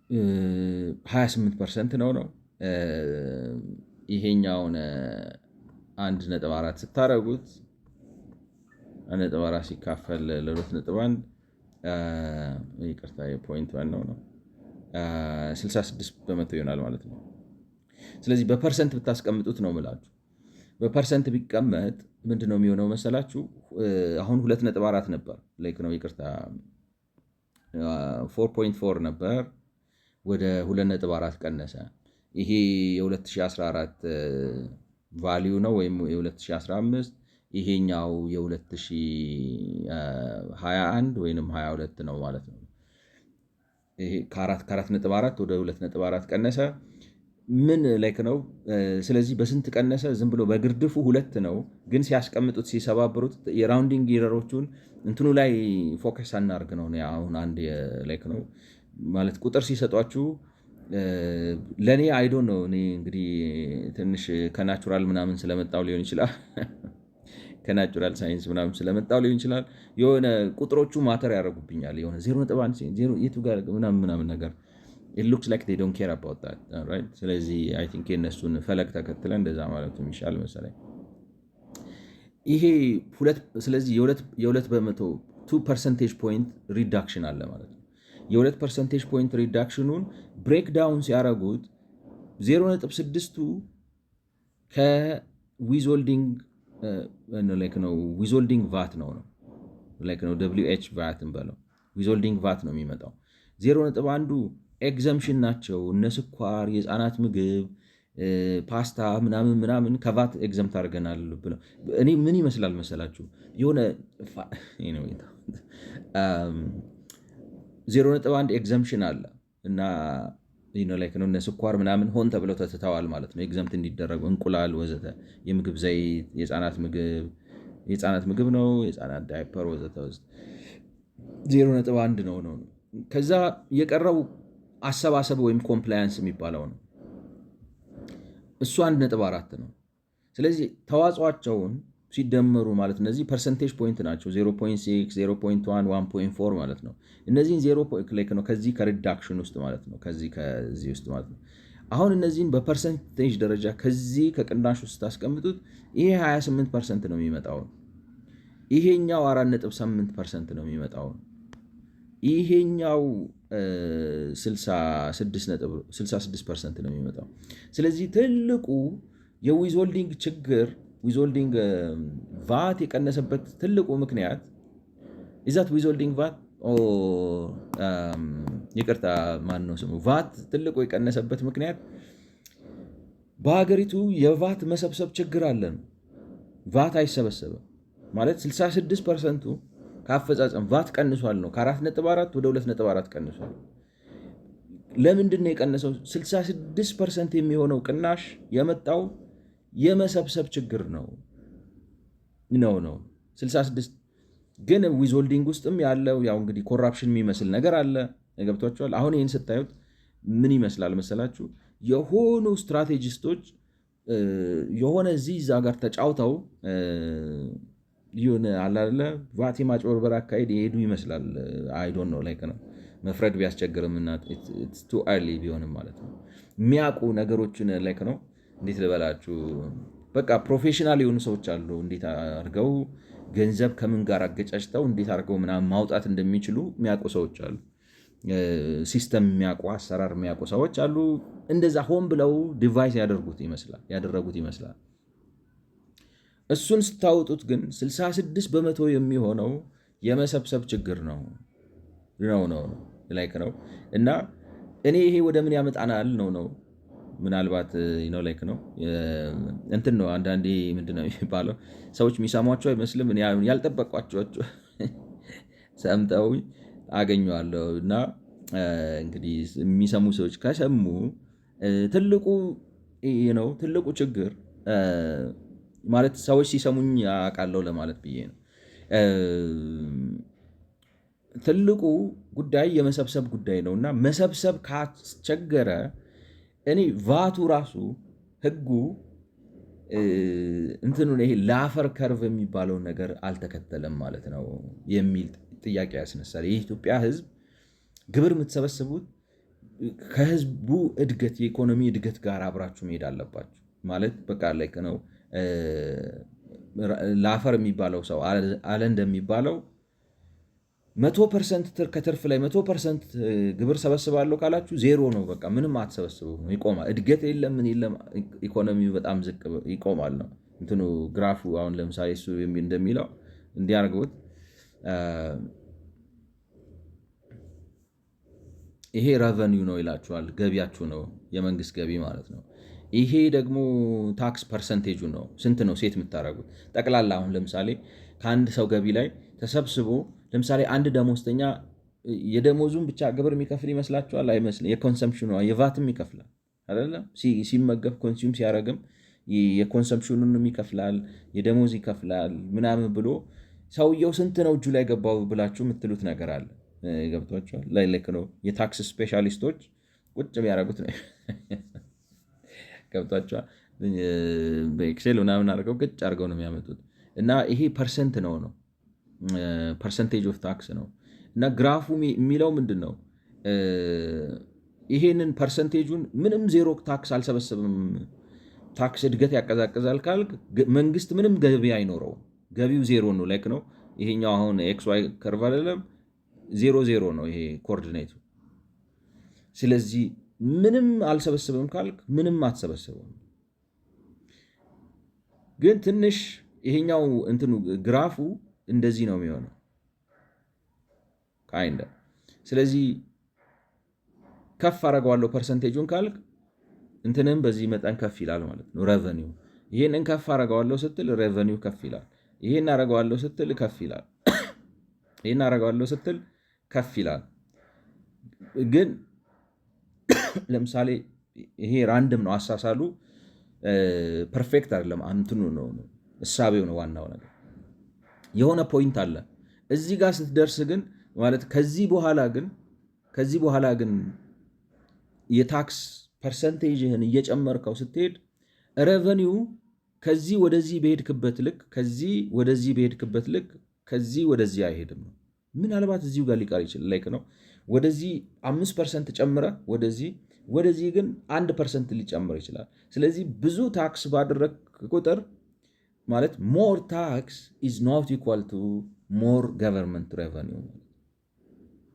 28% ነው። ይሄኛውን 1.4 ስታደረጉት 1.4 ሲካፈል ለ2.1 ይቅርታ የፖይንት ዋናው ነው 66% ይሆናል ማለት ነው። ስለዚህ በፐርሰንት ብታስቀምጡት ነው ምላችሁ። በፐርሰንት ቢቀመጥ ምንድነው የሚሆነው መሰላችሁ? አሁን 2.4 ነበር ላይክ ነው ይቅርታ 4.4 ነበር ወደ 2.4 ቀነሰ። ይሄ የ2014 ቫሊዩ ነው ወይም የ2015 ይሄኛው የ2021 ወይም 22 ነው ማለት ነው። ይሄ ከ4.4 ወደ 2.4 ቀነሰ። ምን ላይክ ነው? ስለዚህ በስንት ቀነሰ? ዝም ብሎ በግርድፉ 2 ነው፣ ግን ሲያስቀምጡት ሲሰባብሩት የራውንዲንግ ኤረሮቹን እንትኑ ላይ ፎከስ አናርግ ነው። አሁን አንድ ላይክ ነው ማለት ቁጥር ሲሰጧችሁ ለእኔ አይዶ ነው። እኔ እንግዲህ ትንሽ ከናቹራል ምናምን ስለመጣው ሊሆን ይችላል ከናቹራል ሳይንስ ምናምን ስለመጣው ሊሆን ይችላል። የሆነ ቁጥሮቹ ማተር ያደርጉብኛል። የሆነ 0.1 የቱ ጋር ምናምን ነገር it looks like they don't care about that, right? ስለዚህ I think የነሱን ፈለግ ተከትለን እንደዛ ማለት የሚሻል መሰለኝ። ይሄ ስለዚህ የ2 በመቶ 2 ፐርሰንቴጅ ፖይንት ሪዳክሽን አለ ማለት ነው። የ2 ፐርሰንቴጅ ፖይንት ሪዳክሽኑን ብሬክዳውን ሲያደርጉት 0.6ቱ ከዊዝሆልዲንግ ዊዝሆልዲንግ ቫት ነው WH ቫት እንበለው ዊዝሆልዲንግ ቫት ነው የሚመጣው። 0.1ዱ ኤግዘምሽን ናቸው። እነ ስኳር፣ የህፃናት ምግብ፣ ፓስታ ምናምን ከቫት ኤግዘምት አድርገናል ብለው እኔ ምን ይመስላል መሰላችሁ? የሆነ 0.1 ኤግዘምሽን አለ እና እነ ስኳር ምናምን ሆን ተብለው ተትተዋል ማለት ነው፣ ኤግዘምት እንዲደረጉ። እንቁላል ወዘተ፣ የምግብ ዘይት፣ የህፃናት ምግብ ነው፣ የህፃናት ዳይፐር ወዘተ 0.1 ነው። ከዛ የቀረው አሰባሰብ ወይም ኮምፕላያንስ የሚባለው ነው። እሱ 1.4 ነው። ስለዚህ ተዋጽኦአቸውን ሲደመሩ ማለት እነዚህ ፐርሰንቴጅ ፖይንት ናቸው። 0.6፣ 0.1፣ 1.4 ማለት ነው። እነዚህን 0 ነው ከዚህ ከሪዳክሽን ውስጥ ማለት ነው፣ ከዚህ ውስጥ ማለት ነው። አሁን እነዚህን በፐርሰንቴጅ ደረጃ ከዚህ ከቅናሽ ውስጥ ታስቀምጡት፣ ይሄ 28% ነው የሚመጣው። ይሄኛው 4.8% ነው የሚመጣው። ይሄኛው 66% ነው የሚመጣው። ስለዚህ ትልቁ የዊዝሆልዲንግ ችግር ዊዝሆልዲንግ ቫት የቀነሰበት ትልቁ ምክንያት ኢዛት ዊዝሆልዲንግ ቫት ይቅርታ፣ ማን ነው ስሙ? ቫት ትልቁ የቀነሰበት ምክንያት በሀገሪቱ የቫት መሰብሰብ ችግር አለ ነው። ቫት አይሰበሰብም ማለት 66%ቱ ከአፈጻጸም ቫት ቀንሷል ነው። ከ4.4 ወደ 2.4 ቀንሷል። ለምንድን ነው የቀነሰው? 66% የሚሆነው ቅናሽ የመጣው የመሰብሰብ ችግር ነው 66 ግን ዊዝሆልዲንግ ውስጥም ያለው ያው እንግዲህ ኮራፕሽን የሚመስል ነገር አለ። ገብቷቸዋል። አሁን ይህን ስታዩት ምን ይመስላል መሰላችሁ? የሆኑ ስትራቴጂስቶች የሆነ እዛ ጋር ተጫውተው ይሁን አላለ ቫት ማጭበርበር አካሄድ የሄዱ ይመስላል። አይዶን ነው ላይክ ነው መፍረድ ቢያስቸግርም እና ቱ አርሊ ቢሆንም ማለት ነው የሚያውቁ ነገሮችን ላይክ ነው። እንዴት ልበላችሁ፣ በቃ ፕሮፌሽናል የሆኑ ሰዎች አሉ። እንዴት አድርገው ገንዘብ ከምን ጋር አገጫጭተው እንዴት አድርገው ምናምን ማውጣት እንደሚችሉ የሚያውቁ ሰዎች አሉ። ሲስተም የሚያውቁ አሰራር የሚያውቁ ሰዎች አሉ። እንደዛ ሆን ብለው ዲቫይስ ያደረጉት ይመስላል። እሱን ስታወጡት ግን 66% የሚሆነው የመሰብሰብ ችግር ነው ላይክ ነው። እና እኔ ይሄ ወደ ምን ያመጣናል ነው ምናልባት ላይክ ነው እንትን ነው። አንዳንዴ ምንድነው የሚባለው ሰዎች የሚሰሟቸው አይመስልም። ያልጠበቋቸው ሰምተው አገኘዋለሁ። እና እንግዲህ የሚሰሙ ሰዎች ከሰሙ ትልቁ ችግር ማለት ሰዎች ሲሰሙኝ አውቃለሁ ለማለት ብዬ ነው። ትልቁ ጉዳይ የመሰብሰብ ጉዳይ ነው እና መሰብሰብ ካስቸገረ እኔ ቫቱ ራሱ ህጉ ይሄ ላፈር ከርቭ የሚባለውን ነገር አልተከተለም ማለት ነው የሚል ጥያቄ ያስነሳል። የኢትዮጵያ ህዝብ ግብር የምትሰበስቡት ከህዝቡ እድገት የኢኮኖሚ እድገት ጋር አብራችሁ መሄድ አለባችሁ ማለት በቃ ላይ ነው። ላፈር የሚባለው ሰው አለ እንደሚባለው 100% ከትርፍ ላይ 100% ግብር ሰበስባለሁ ካላችሁ ዜሮ ነው። በቃ ምንም አትሰበስቡ ነው፣ ይቆማል። እድገት የለም ምን የለም፣ ኢኮኖሚው በጣም ዝቅ ይቆማል ነው እንትኑ ግራፉ። አሁን ለምሳሌ እሱ እንደሚለው እንዲያርጉት ይሄ ረቨኒው ነው ይላችኋል። ገቢያችሁ ነው፣ የመንግስት ገቢ ማለት ነው። ይሄ ደግሞ ታክስ ፐርሰንቴጁ ነው። ስንት ነው ሴት የምታደርጉት ጠቅላላ? አሁን ለምሳሌ ከአንድ ሰው ገቢ ላይ ተሰብስቦ ለምሳሌ አንድ ደሞዝተኛ የደሞዙን ብቻ ግብር የሚከፍል ይመስላችኋል? አይመስልም። የኮንሰምፕሽኑ የቫትም ይከፍላል አይደለም? ሲመገብ ኮንሱም ሲያደርግም የኮንሰምፕሽኑንም ይከፍላል፣ የደሞዝ ይከፍላል ምናምን ብሎ ሰውየው ስንት ነው እጁ ላይ ገባው ብላችሁ የምትሉት ነገር አለ። ገብቷቸዋል። ላይክ ነው የታክስ ስፔሻሊስቶች ቁጭ የሚያደርጉት ነው። ገብቷቸዋል። በኤክሴል ምናምን አድርገው ግጭ አድርገው ነው የሚያመጡት። እና ይሄ ፐርሰንት ነው ፐርሰንቴጅ ኦፍ ታክስ ነው። እና ግራፉ የሚለው ምንድን ነው? ይሄንን ፐርሰንቴጁን ምንም ዜሮ ታክስ አልሰበሰብም፣ ታክስ እድገት ያቀዛቅዛል ካልክ መንግስት ምንም ገቢ አይኖረውም። ገቢው ዜሮ ነው። ላይክ ነው ይሄኛው አሁን ኤክስ ዋይ ከርቭ አይደለም፣ ዜሮ ዜሮ ነው ይሄ ኮኦርዲኔቱ። ስለዚህ ምንም አልሰበስብም ካልክ ምንም አትሰበስብም። ግን ትንሽ ይሄኛው እንትኑ ግራፉ እንደዚህ ነው የሚሆነው ካይንደ። ስለዚህ ከፍ አደርገዋለሁ ፐርሰንቴጁን ካልክ እንትንም በዚህ መጠን ከፍ ይላል ማለት ነው ሬቨኒው። ይሄንን ከፍ አደርገዋለሁ ስትል ሬቨኒው ከፍ ይላል። ይሄን አደርገዋለሁ ስትል ከፍ ይላል። ይሄን አደርገዋለሁ ስትል ከፍ ይላል። ግን ለምሳሌ ይሄ ራንድም ነው አሳሳሉ፣ ፐርፌክት አይደለም። እንትኑ ነው እሳቤው ነው ዋናው ነገር። የሆነ ፖይንት አለ እዚህ ጋር ስትደርስ ግን ማለት ከዚህ በኋላ ግን የታክስ ፐርሰንቴጅህን እየጨመርከው ስትሄድ ሬቨኒው ከዚህ ወደዚህ በሄድክበት ልክ ከዚህ ወደዚህ አይሄድም ነው። ምናልባት እዚሁ ጋር ሊቀር ይችላል። ላይክ ነው ወደዚህ 5% ጨምረ ወደዚህ ግን 1% ሊጨምር ይችላል። ስለዚህ ብዙ ታክስ ባደረግ ቁጥር ማለት ሞር ታክስ ኢዝ ኖት ኢኳል ቱ ሞር ገቨርንመንት ሬቨኒው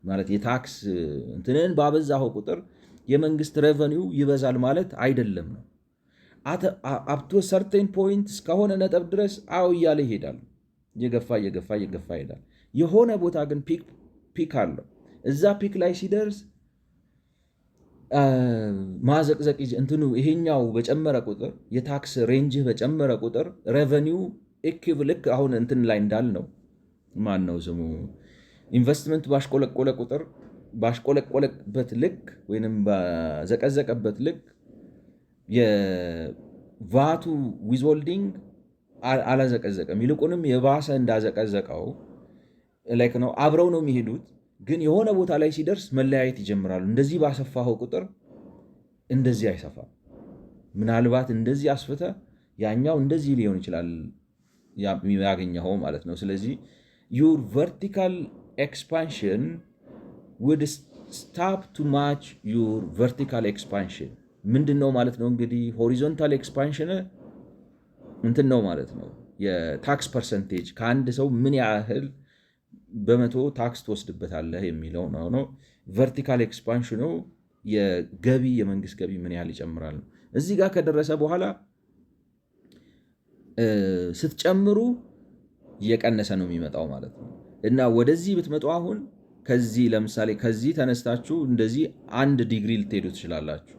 ማለት የታክስ እንትንን ባበዛኸው ቁጥር የመንግስት ሬቨኒው ይበዛል ማለት አይደለም ነው። አፕቶ ሰርቴን ፖይንት እስከሆነ ነጥብ ድረስ እያለ ይሄዳል። እየገፋ ይሄዳል። የሆነ ቦታ ግን ፒክ አለው። እዛ ፒክ ላይ ሲደርስ ማዘቅዘቅ እንትኑ ይሄኛው በጨመረ ቁጥር የታክስ ሬንጅህ በጨመረ ቁጥር ሬቨኒው ልክ አሁን እንትን ላይ እንዳልነው ማን ነው ስሙ ኢንቨስትመንት ባሽቆለቆለ ቁጥር ባሽቆለቆለበት ልክ ወይንም ባዘቀዘቀበት ልክ የቫቱ ዊዝሆልዲንግ አላዘቀዘቀም። ይልቁንም የባሰ እንዳዘቀዘቀው ላይክ ነው። አብረው ነው የሚሄዱት፣ ግን የሆነ ቦታ ላይ ሲደርስ መለያየት ይጀምራሉ። እንደዚህ ባሰፋኸው ቁጥር እንደዚህ አይሰፋም። ምናልባት እንደዚህ አስፍተ ያኛው እንደዚህ ሊሆን ይችላል ያገኘኸው ማለት ነው። ስለዚህ ዩር ቨርቲካል ኤክስፓንሽን ውድ ስታፕ ቱ ማች ዩር ቨርቲካል ኤክስፓንሽን ምንድን ነው ማለት ነው? እንግዲህ ሆሪዞንታል ኤክስፓንሽን እንትን ነው ማለት ነው። የታክስ ፐርሰንቴጅ ከአንድ ሰው ምን ያህል በመቶ ታክስ ትወስድበታለህ የሚለው ነው። ቨርቲካል ኤክስፓንሽኑ የመንግስት ገቢ ምን ያህል ይጨምራል ነው። እዚህ ጋር ከደረሰ በኋላ ስትጨምሩ እየቀነሰ ነው የሚመጣው ማለት ነው። እና ወደዚህ ብትመጡ አሁን ከዚህ ለምሳሌ ከዚህ ተነስታችሁ እንደዚህ 1 ዲግሪ ልትሄዱ ትችላላችሁ።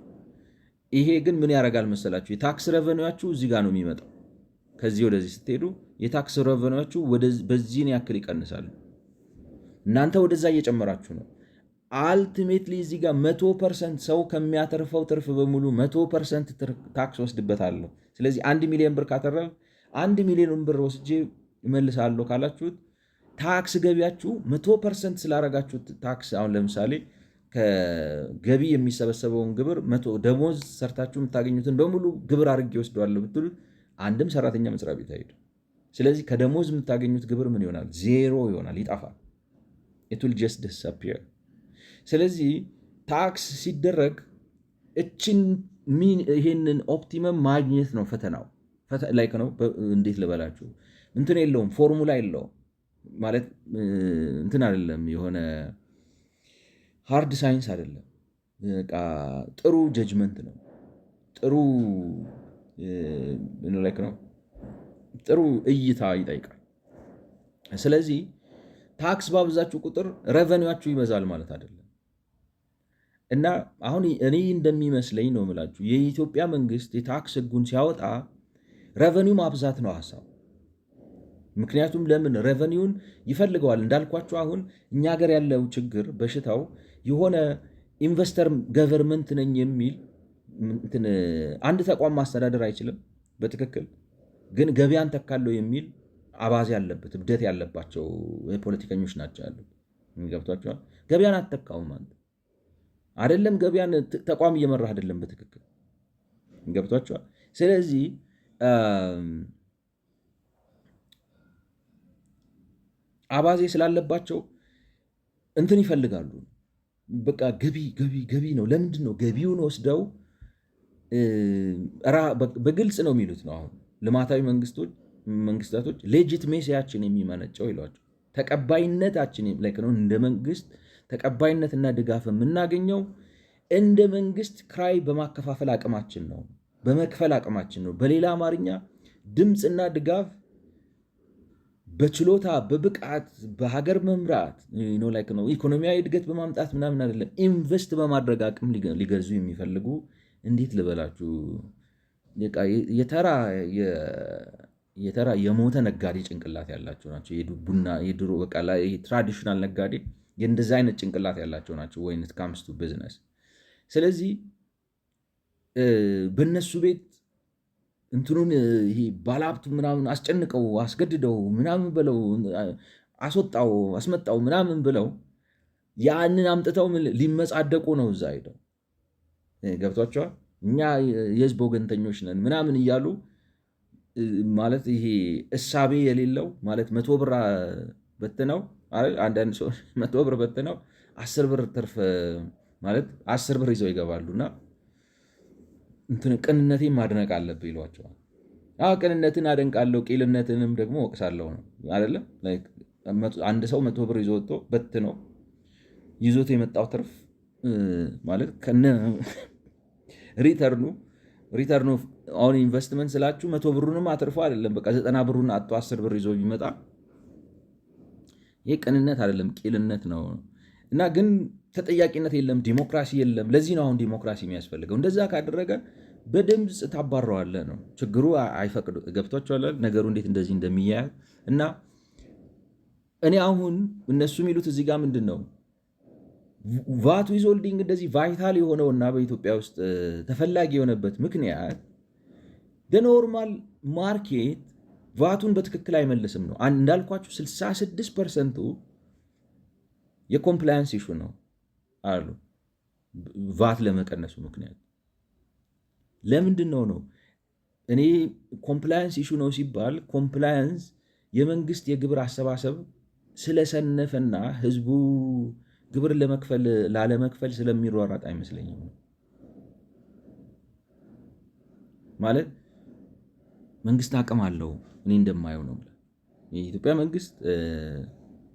ይሄ ግን ምን ያደርጋል መሰላችሁ? የታክስ ረቨኒያችሁ እዚህ ጋር ነው የሚመጣው። ከዚህ ወደዚህ ስትሄዱ የታክስ ረቨኒያችሁ በዚህን ያክል ይቀንሳሉ። እናንተ ወደዛ እየጨመራችሁ ነው። አልቲሜትሊ እዚህ ጋር 100% ሰው ከሚያተርፈው ትርፍ በሙሉ 100% ታክስ ወስድበታለሁ። ስለዚህ 1 ሚሊዮን ብር ካተረፍ 1 ሚሊዮን ብር ወስጄ እመልሳለሁ ካላችሁት ታክስ ገቢያችሁ 100% ስላረጋችሁት ታክስ አሁን ለምሳሌ ከገቢ የሚሰበሰበውን ግብር ደሞዝ ሰርታችሁ የምታገኙትን በሙሉ ግብር አድርጌ ወስደዋለሁ ብትሉት አንድም ሰራተኛ መስሪያ ቤት አይሄድ። ስለዚህ ከደሞዝ የምታገኙት ግብር ምን ይሆናል? ዜሮ ይሆናል፣ ይጠፋል። it will just disappear። ስለዚህ ታክስ ሲደረግ ይሄንን ኦፕቲመም ማግኘት ነው ፈተናው። ላይክ ነው እንዴት ልበላችሁ፣ እንትን የለውም፣ ፎርሙላ የለውም ማለት እንትን አይደለም፣ የሆነ ሃርድ ሳይንስ አይደለም። ጥሩ ጀጅመንት ነው፣ ጥሩ እይታ ይጠይቃል። ስለዚህ ታክስ ባብዛችሁ ቁጥር ሬቨኒዋችሁ ይበዛል ማለት አይደለም። እና አሁን እኔ እንደሚመስለኝ ነው የምላችሁ የኢትዮጵያ መንግስት የታክስ ህጉን ሲያወጣ ረቨኒው ማብዛት ነው ሀሳብ። ምክንያቱም ለምን ረቨኒውን ይፈልገዋል እንዳልኳቸው። አሁን እኛ ሀገር ያለው ችግር በሽታው የሆነ ኢንቨስተር ገቨርንመንት ነኝ የሚል አንድ ተቋም ማስተዳደር አይችልም በትክክል ግን ገበያን ተካለው የሚል አባዜ ያለበት እብደት ያለባቸው ፖለቲከኞች ናቸው ያሉት። ገብቷቸዋል። ገበያን አትተካውም አንተ አይደለም። ገበያን ተቋም እየመራህ አይደለም በትክክል ገብቷቸዋል። ስለዚህ አባዜ ስላለባቸው እንትን ይፈልጋሉ። በቃ ገቢ ነው። ለምንድን ነው ገቢውን ወስደው በግልጽ ነው የሚሉት ነው። አሁን ልማታዊ መንግስታቶች ሌጂትሜሲያችን የሚመነጨው ይሏቸው ተቀባይነታችን ነው እንደ መንግስት ተቀባይነትና ድጋፍ የምናገኘው እንደ መንግስት ክራይ በማከፋፈል አቅማችን ነው፣ በመክፈል አቅማችን ነው። በሌላ አማርኛ ድምፅና ድጋፍ በችሎታ በብቃት በሀገር መምራት ነው ኢኮኖሚያዊ እድገት በማምጣት ምናምን አይደለም። ኢንቨስት በማድረግ አቅም ሊገዙ የሚፈልጉ እንዴት ልበላችሁ የተራ የሞተ ነጋዴ ጭንቅላት ያላቸው ናቸው። ቡና የድሮ በቃ ትራዲሽናል ነጋዴ የእንደዚ አይነት ጭንቅላት ያላቸው ናቸው ወይን ካምስ ቱ ቢዝነስ። ስለዚህ በእነሱ ቤት እንትኑን ይሄ ባለሀብቱ ምናምን አስጨንቀው አስገድደው ምናምን ብለው አስወጣው አስመጣው ምናምን ብለው ያንን አምጥተው ሊመጻደቁ ነው እዛ ሄደው ገብቷቸዋል። እኛ የህዝብ ወገንተኞች ነን ምናምን እያሉ ማለት ይሄ እሳቤ የሌለው ማለት 100 ብር በትነው አንዳንድ ሰው 100 ብር በትነው 10 ብር ትርፍ ማለት 10 ብር ይዘው ይገባሉና ቅንነቴን ማድነቅ አለብህ ይሏቸዋል። ቅንነትን አደንቃለሁ ቂልነትንም ደግሞ ወቅሳለሁ ነው አይደለም። አንድ ሰው 100 ብር ይዞ ወጥቶ በትነው ይዞት የመጣው ትርፍ ማለት ከነ ሪተርኑ አሁን ኢንቨስትመንት ስላችሁ 100 ብሩንም አትርፎ አይደለም በቃ 90 ብሩን አጥቶ 10 ብር ይዞ ቢመጣ ይሄ ቅንነት አይደለም ቂልነት ነው። እና ግን ተጠያቂነት የለም፣ ዲሞክራሲ የለም። ለዚህ ነው አሁን ዲሞክራሲ የሚያስፈልገው። እንደዛ ካደረገ በድምፅ ታባረዋለህ ነው ችግሩ። አይፈቅዱ ገብቷቸዋል ነገሩ እንዴት እንደዚህ እንደሚያያዝ። እና እኔ አሁን እነሱ የሚሉት እዚህ ጋር ምንድን ነው ቫት ዊዝሆልዲንግ እንደዚህ ቫይታል የሆነውና በኢትዮጵያ ውስጥ ተፈላጊ የሆነበት ምክንያት በኖርማል ማርኬት ቫቱን በትክክል አይመልስም ነው። እንዳልኳችሁ 66% የኮምፕላያንስ ኢሹ ነው አሉ ቫት ለመቀነሱ ምክንያት ለምንድን ነው? እኔ ኮምፕላያንስ ኢሹ ነው ሲባል ኮምፕላያንስ የመንግስት የግብር አሰባሰብ ስለሰነፈና ህዝቡ ግብር ላለመክፈል ስለሚሯራጥ አይመስለኝም። ማለት መንግስት አቅም አለው እኔ እንደማየው ነው። የኢትዮጵያ መንግስት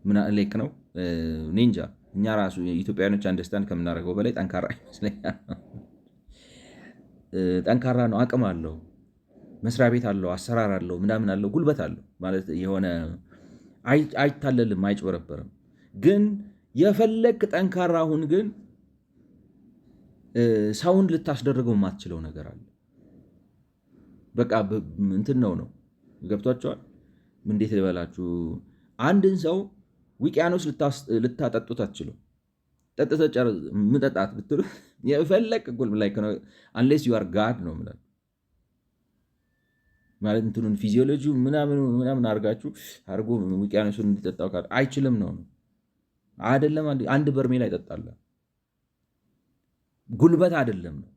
ምን ልክ ነው እኔ እንጃ። እኛ ራሱ የኢትዮጵያኖች አንደርስታንድ ከምናደርገው በላይ ጠንካራ ይመስለኛል። ጠንካራ ነው፣ አቅም አለው፣ መስሪያ ቤት አለው፣ አሰራር አለው፣ ምናምን አለው፣ ጉልበት አለው። ማለት የሆነ አይታለልም፣ አይጭበረበርም። ግን የፈለግ ጠንካራ አሁን ግን ሰውን ልታስደርገው የማትችለው ነገር አለ። በቃ እንትን ነው ገብቷቸዋል። እንዴት ልበላችሁ፣ አንድን ሰው ውቅያኖስ ልታጠጡት አትችለው። ጠጥተ ምጠጣት ብትሉ የፈለቅ ጉልም ላይ አንሌስ ዩ አር ጋድ ነው ምላል ማለት እንትኑን ፊዚዮሎጂ ምናምን አርጋችሁ አርጎ ውቅያኖሱን እንዲጠጣው አይችልም ነው አይደለም። አንድ በርሜል አይጠጣለ ጉልበት አይደለም ነው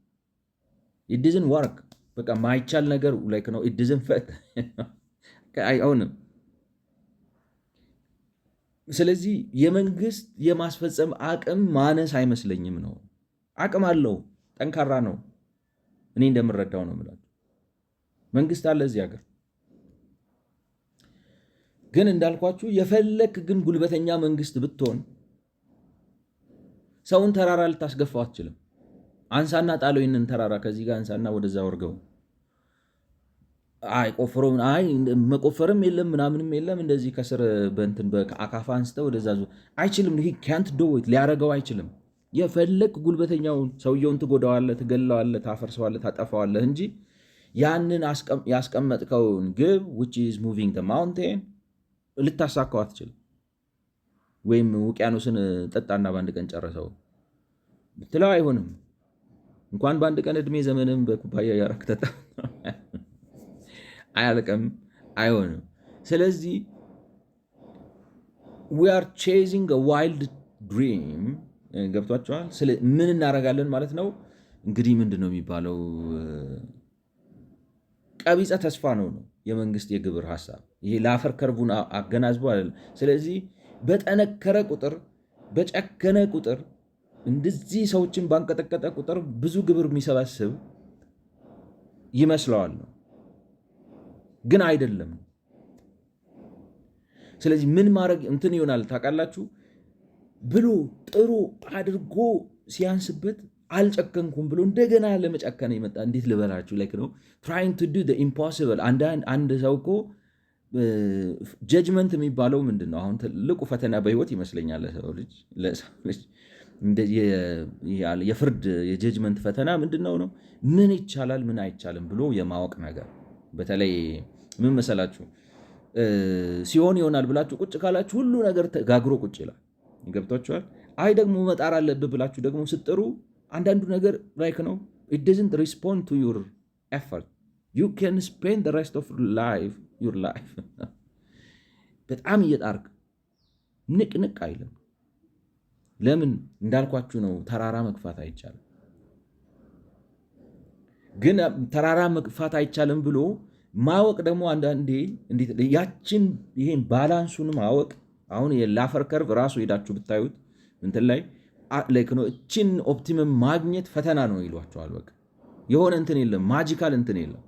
it doesn't work። በቃ ማይቻል ነገር like ነው it doesn't fit አይሆንም። ስለዚህ የመንግስት የማስፈጸም አቅም ማነስ አይመስለኝም ነው። አቅም አለው፣ ጠንካራ ነው። እኔ እንደምረዳው ነው የምላችሁ። መንግስት አለ እዚህ ሀገር። ግን እንዳልኳችሁ የፈለክ ግን ጉልበተኛ መንግስት ብትሆን ሰውን ተራራ ልታስገፋው አትችልም። አንሳና ጣለው ይህንን ተራራ ከዚህ ጋር አንሳና ወደዛ ወርገው መቆፈርም የለም ምናምንም የለም። እንደዚህ ከስር በእንትን በአካፋ አንስተው ወደዛ አይችልም። ይሄ ካንት ዶ ኢት ሊያረገው አይችልም። የፈለግ ጉልበተኛውን ሰውየውን ትጎዳዋለህ፣ ትገለዋለህ፣ ታፈርሰዋለህ፣ ታጠፋዋለህ እንጂ ያንን ያስቀመጥከውን ግብ which is moving the mountain ልታሳካው አትችልም። ወይም ውቅያኖስን ጠጣና በአንድ ቀን ጨረሰው ብትለው አይሆንም። እንኳን በአንድ ቀን እድሜ ዘመንም በኩባያ ያረክ ጠጣ አያልቅም፣ አይሆንም። ስለዚህ we are chasing a wild dream ገብቷቸዋል። ምን እናደርጋለን ማለት ነው እንግዲህ ምንድን ነው የሚባለው? ቀቢጸ ተስፋ ነው የመንግስት የግብር ሀሳብ። ይሄ ለአፈር ከርቡን አገናዝቦ አይደለም። ስለዚህ በጠነከረ ቁጥር በጨከነ ቁጥር እንደዚህ ሰዎችን ባንቀጠቀጠ ቁጥር ብዙ ግብር የሚሰበስብ ይመስለዋል ነው፣ ግን አይደለም። ስለዚህ ምን ማድረግ እንትን ይሆናል ታውቃላችሁ ብሎ ጥሩ አድርጎ ሲያንስበት አልጨከንኩም ብሎ እንደገና ለመጨከን ይመጣ። እንዴት ልበላችሁ ላይክ ነው trying to do the impossible። አንድ ሰው እኮ ጀጅመንት የሚባለው ምንድን ነው? አሁን ትልቁ ፈተና በህይወት ይመስለኛል ለሰው ልጅ የፍርድ የጀጅመንት ፈተና ምንድን ነው? ምን ይቻላል ምን አይቻልም ብሎ የማወቅ ነገር። በተለይ ምን መሰላችሁ ሲሆን ይሆናል ብላችሁ ቁጭ ካላችሁ ሁሉ ነገር ተጋግሮ ቁጭ ይላል። ገብቷችኋል? አይ ደግሞ መጣር አለብህ ብላችሁ ደግሞ ስትጥሩ አንዳንዱ ነገር ላይክ ነው it doesn't respond to your effort. you can spend the rest of your life በጣም እየጣርክ ንቅ አይልም። ለምን እንዳልኳችሁ ነው። ተራራ መግፋት አይቻልም። ግን ተራራ መግፋት አይቻልም ብሎ ማወቅ ደግሞ አንዳንዴ እንዴት ያችን ይሄን ባላንሱን ማወቅ። አሁን የላፈር ከርቭ ራሱ ሄዳችሁ ብታዩት እንትን ላይ ላይክ ነው እችን ኦፕቲመም ማግኘት ፈተና ነው ይሏቸዋል። በቃ የሆነ እንትን የለም፣ ማጂካል እንትን የለም።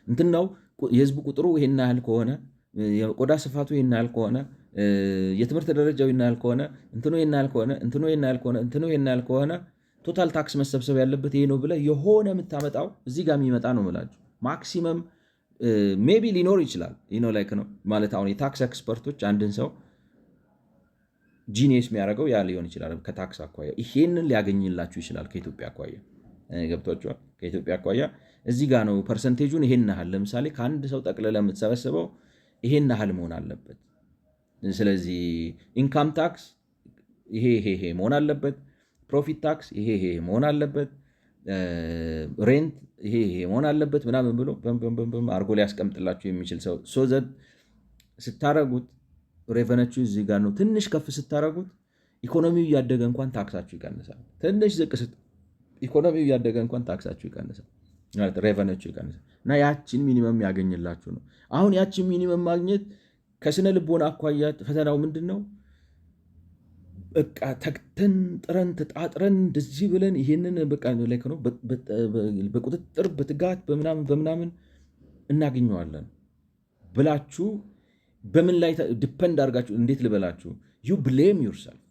እንትን ነው የህዝቡ ቁጥሩ ይሄን ያህል ከሆነ፣ የቆዳ ስፋቱ ይሄን ያህል ከሆነ፣ የትምህርት ደረጃው ይሄን ያህል ከሆነ፣ እንትኑ ይሄን ያህል ከሆነ፣ እንትኑ ይሄን ያህል ከሆነ፣ እንትኑ ይሄን ያህል ከሆነ ቶታል ታክስ መሰብሰብ ያለበት ይሄ ነው ብለህ የሆነ የምታመጣው እዚህ ጋር የሚመጣ ነው የምላችሁ። ማክሲመም ሜቢ ሊኖር ይችላል ላይክ ነው ማለት አሁን የታክስ ኤክስፐርቶች አንድን ሰው ጂኒየስ የሚያደርገው ያ ሊሆን ይችላል። ከታክስ አኳያ ይሄንን ሊያገኝላችሁ ይችላል። ከኢትዮጵያ አኳያ ገብቷችኋል? ከኢትዮጵያ አኳያ እዚህ ጋር ነው ፐርሰንቴጁን ይሄን ያህል ለምሳሌ ከአንድ ሰው ጠቅልለህ የምትሰበስበው ይሄን ያህል መሆን አለበት። ስለዚህ ኢንካም ታክስ ይሄ መሆን አለበት፣ ፕሮፊት ታክስ ይሄ መሆን አለበት፣ ሬንት ይሄ መሆን አለበት ምናምን ብሎ አርጎ ሊያስቀምጥላችሁ የሚችል ሰው ሶዘድ ስታረጉት ሬቨነችሁ እዚህ ጋር ነው። ትንሽ ከፍ ስታረጉት ኢኮኖሚው እያደገ እንኳን ታክሳችሁ ይቀንሳል። ትንሽ ዝቅ ኢኮኖሚው እያደገ እንኳን ታክሳችሁ ይቀንሳል ማለት ሬቨነችሁ ይቀንሳል። እና ያችን ሚኒመም ያገኝላችሁ ነው። አሁን ያችን ሚኒመም ማግኘት ከስነ ልቦና አኳያ ፈተናው ምንድን ነው? በቃ ተግተን ጥረን ተጣጥረን እንደዚህ ብለን ይሄንን በቃ ላይክ ነው በቁጥጥር በትጋት በምናምን እናገኘዋለን ብላችሁ በምን ላይ ዲፐንድ አድርጋችሁ እንዴት ልበላችሁ ዩ ብሌም ዩርሰልፍ።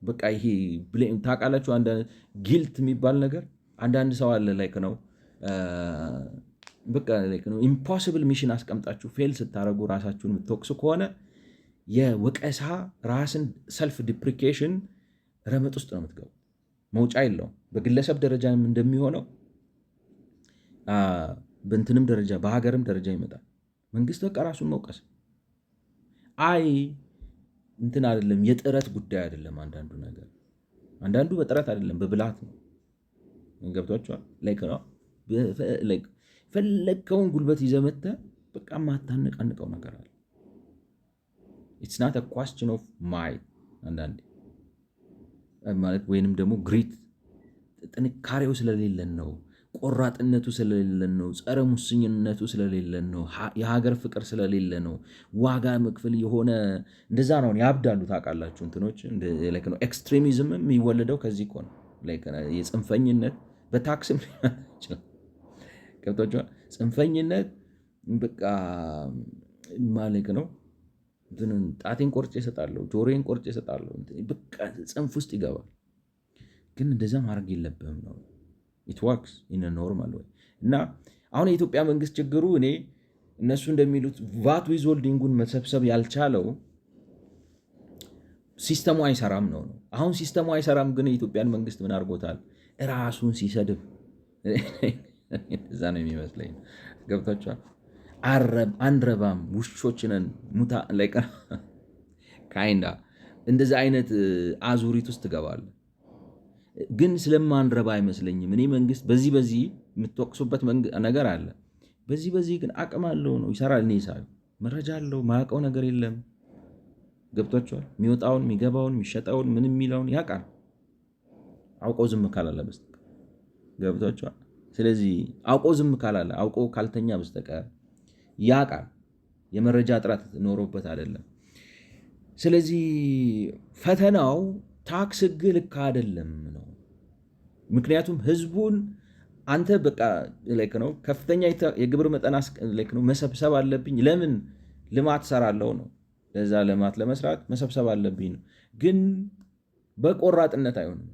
በቃ ይሄ ብሌም ታውቃላችሁ። አንዳንድ ጊልት የሚባል ነገር አንዳንድ ሰው አለ ላይክ ነው በቃ ላይክ ነው ኢምፖሲብል ሚሽን አስቀምጣችሁ ፌል ስታደርጉ ራሳችሁን የምትወቅሱ ከሆነ የወቀሳ ራስን ሰልፍ ዲፕሪኬሽን ረመጥ ውስጥ ነው የምትገቡ። መውጫ የለውም። በግለሰብ ደረጃ እንደሚሆነው በእንትንም ደረጃ በሀገርም ደረጃ ይመጣል። መንግስት በቃ ራሱን መውቀስ አይ እንትን አይደለም፣ የጥረት ጉዳይ አይደለም። አንዳንዱ በጥረት አይደለም በብላት ነው። ገብቷችኋል? ላይክ ነው ፈለግከውን ጉልበት ይዘህ መተህ በቃ ማታነቃንቀው ነገር አለ። ኢትስ ናት አ ኳስችን ኦፍ ማይት አንዳንዴ ማለት ወይንም ደግሞ ግሪት ጥንካሬው ስለሌለን ነው፣ ቆራጥነቱ ስለሌለን ነው፣ ጸረ ሙስኝነቱ ስለሌለን ነው፣ የሀገር ፍቅር ስለሌለ ነው። ዋጋ መክፈል የሆነ እንደዛ ነው። ያብዳሉ ታውቃላችሁ እንትኖች ላይክ ነው። ኤክስትሪሚዝም የሚወለደው ከዚህ እኮ ነው። ላይክ የጽንፈኝነት በታክስም ይችላል። ገብቷችኋል? ጽንፈኝነት በቃ ማለት ነው። ጣቴን ቆርጬ እሰጣለሁ፣ ጆሮዬን ቆርጬ እሰጣለሁ። በቃ ጽንፍ ውስጥ ይገባል። ግን እንደዛ ማድረግ የለብህም ነው። ኢት ወርክስ ኢን ኖርማል ወይ። እና አሁን የኢትዮጵያ መንግስት ችግሩ እኔ እነሱ እንደሚሉት ቫት ዊዝሆልዲንጉን መሰብሰብ ያልቻለው ሲስተሙ አይሰራም ነው። አሁን ሲስተሙ አይሰራም፣ ግን የኢትዮጵያን መንግስት ምን አድርጎታል? ራሱን ሲሰድብ እዛ ነው የሚመስለኝ። ገብቷቸዋል። አንረባም፣ ውሾችነን ሙታ ላይ ካይንዳ እንደዚህ አይነት አዙሪት ውስጥ ትገባለህ። ግን ስለማንረባ አይመስለኝም። እኔ መንግስት በዚህ የምትወቅሱበት ነገር አለ። በዚህ ግን አቅም አለው ነው፣ ይሰራል። እኔ ሳየው መረጃ አለው፣ ማያውቀው ነገር የለም። ገብቷቸዋል። የሚወጣውን የሚገባውን የሚሸጠውን ምን የሚለውን ያውቃል፣ አውቆ ዝም ካላለ በስተቀር። ገብቷቸዋል። ስለዚህ አውቆ ዝም ካላለ፣ አውቆ ካልተኛ በስተቀር ያውቃል። የመረጃ እጥረት ኖሮበት አይደለም። ስለዚህ ፈተናው ታክስ ህግ ልክ አይደለም ነው። ምክንያቱም ህዝቡን አንተ በቃ ላይክ ነው ከፍተኛ የግብር መጠን ላይክ ነው መሰብሰብ አለብኝ። ለምን ልማት ሰራለው ነው። ለዛ ልማት ለመስራት መሰብሰብ አለብኝ ነው። ግን በቆራጥነት አይሆንም።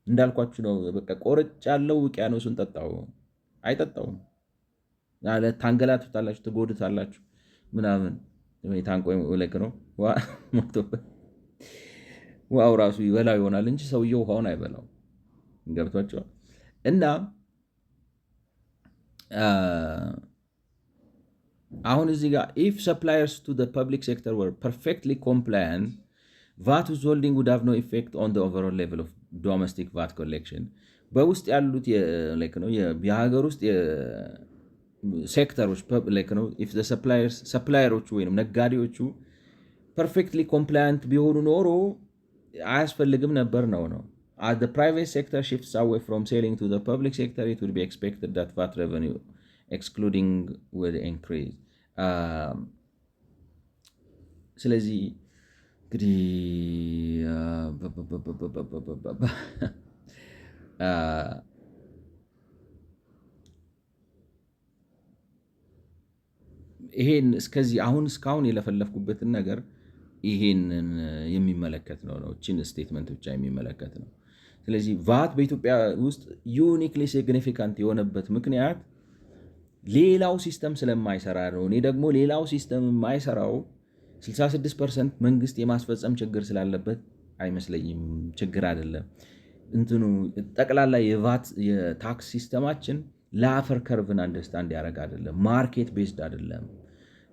እንዳልኳችሁ ነው። በቃ ቆርጭ ያለው ውቅያኖሱን ጠጣው አይጠጣውም። ያለ ታንገላቱታላችሁ፣ ትጎዱታላችሁ ምናምን ታንቆ ላይክ ነው ውሃው ራሱ ይበላው ይሆናል እንጂ ሰውየው ውሃውን አይበላው። ገብቷቸዋል። እና አሁን እዚህ ጋር ኢፍ ሰፕላየርስ ቱ ፐብሊክ ሴክተር ወር ፐርፌክትሊ ኮምፕላያንት ቫት ዊዝሆልዲንግ ውድ ሃቭ ኖ ኢፌክት ኦን ዘ ኦቨርኦል ሌቭል ኦፍ ዶሜስቲክ ቫት ኮሌክሽን። በውስጥ ያሉት የሀገር ውስጥ ሴክተሮች ሰፕላየሮቹ ወይም ነጋዴዎቹ ፐርፌክትሊ ኮምፕላያንት ቢሆኑ ኖሮ አያስፈልግም ነበር ነው። As the private sector shifts away from selling to the public sector, it would be expected that VAT revenue excluding will increase. ስለዚህ እንግዲህ ይሄን እስካሁን የለፈለፍኩበትን ነገር ይሄንን የሚመለከት ነው። እችን ስቴትመንት ብቻ የሚመለከት ነው። ስለዚህ ቫት በኢትዮጵያ ውስጥ ዩኒክሊ ሲግኒፊካንት የሆነበት ምክንያት ሌላው ሲስተም ስለማይሰራ ነው። እኔ ደግሞ ሌላው ሲስተም የማይሰራው 66% መንግስት የማስፈጸም ችግር ስላለበት አይመስለኝም። ችግር አይደለም እንትኑ ጠቅላላ የታክስ ሲስተማችን ለአፈር ከርቭን አንደርስታንድ ያደረግ አይደለም። ማርኬት ቤዝድ አይደለም።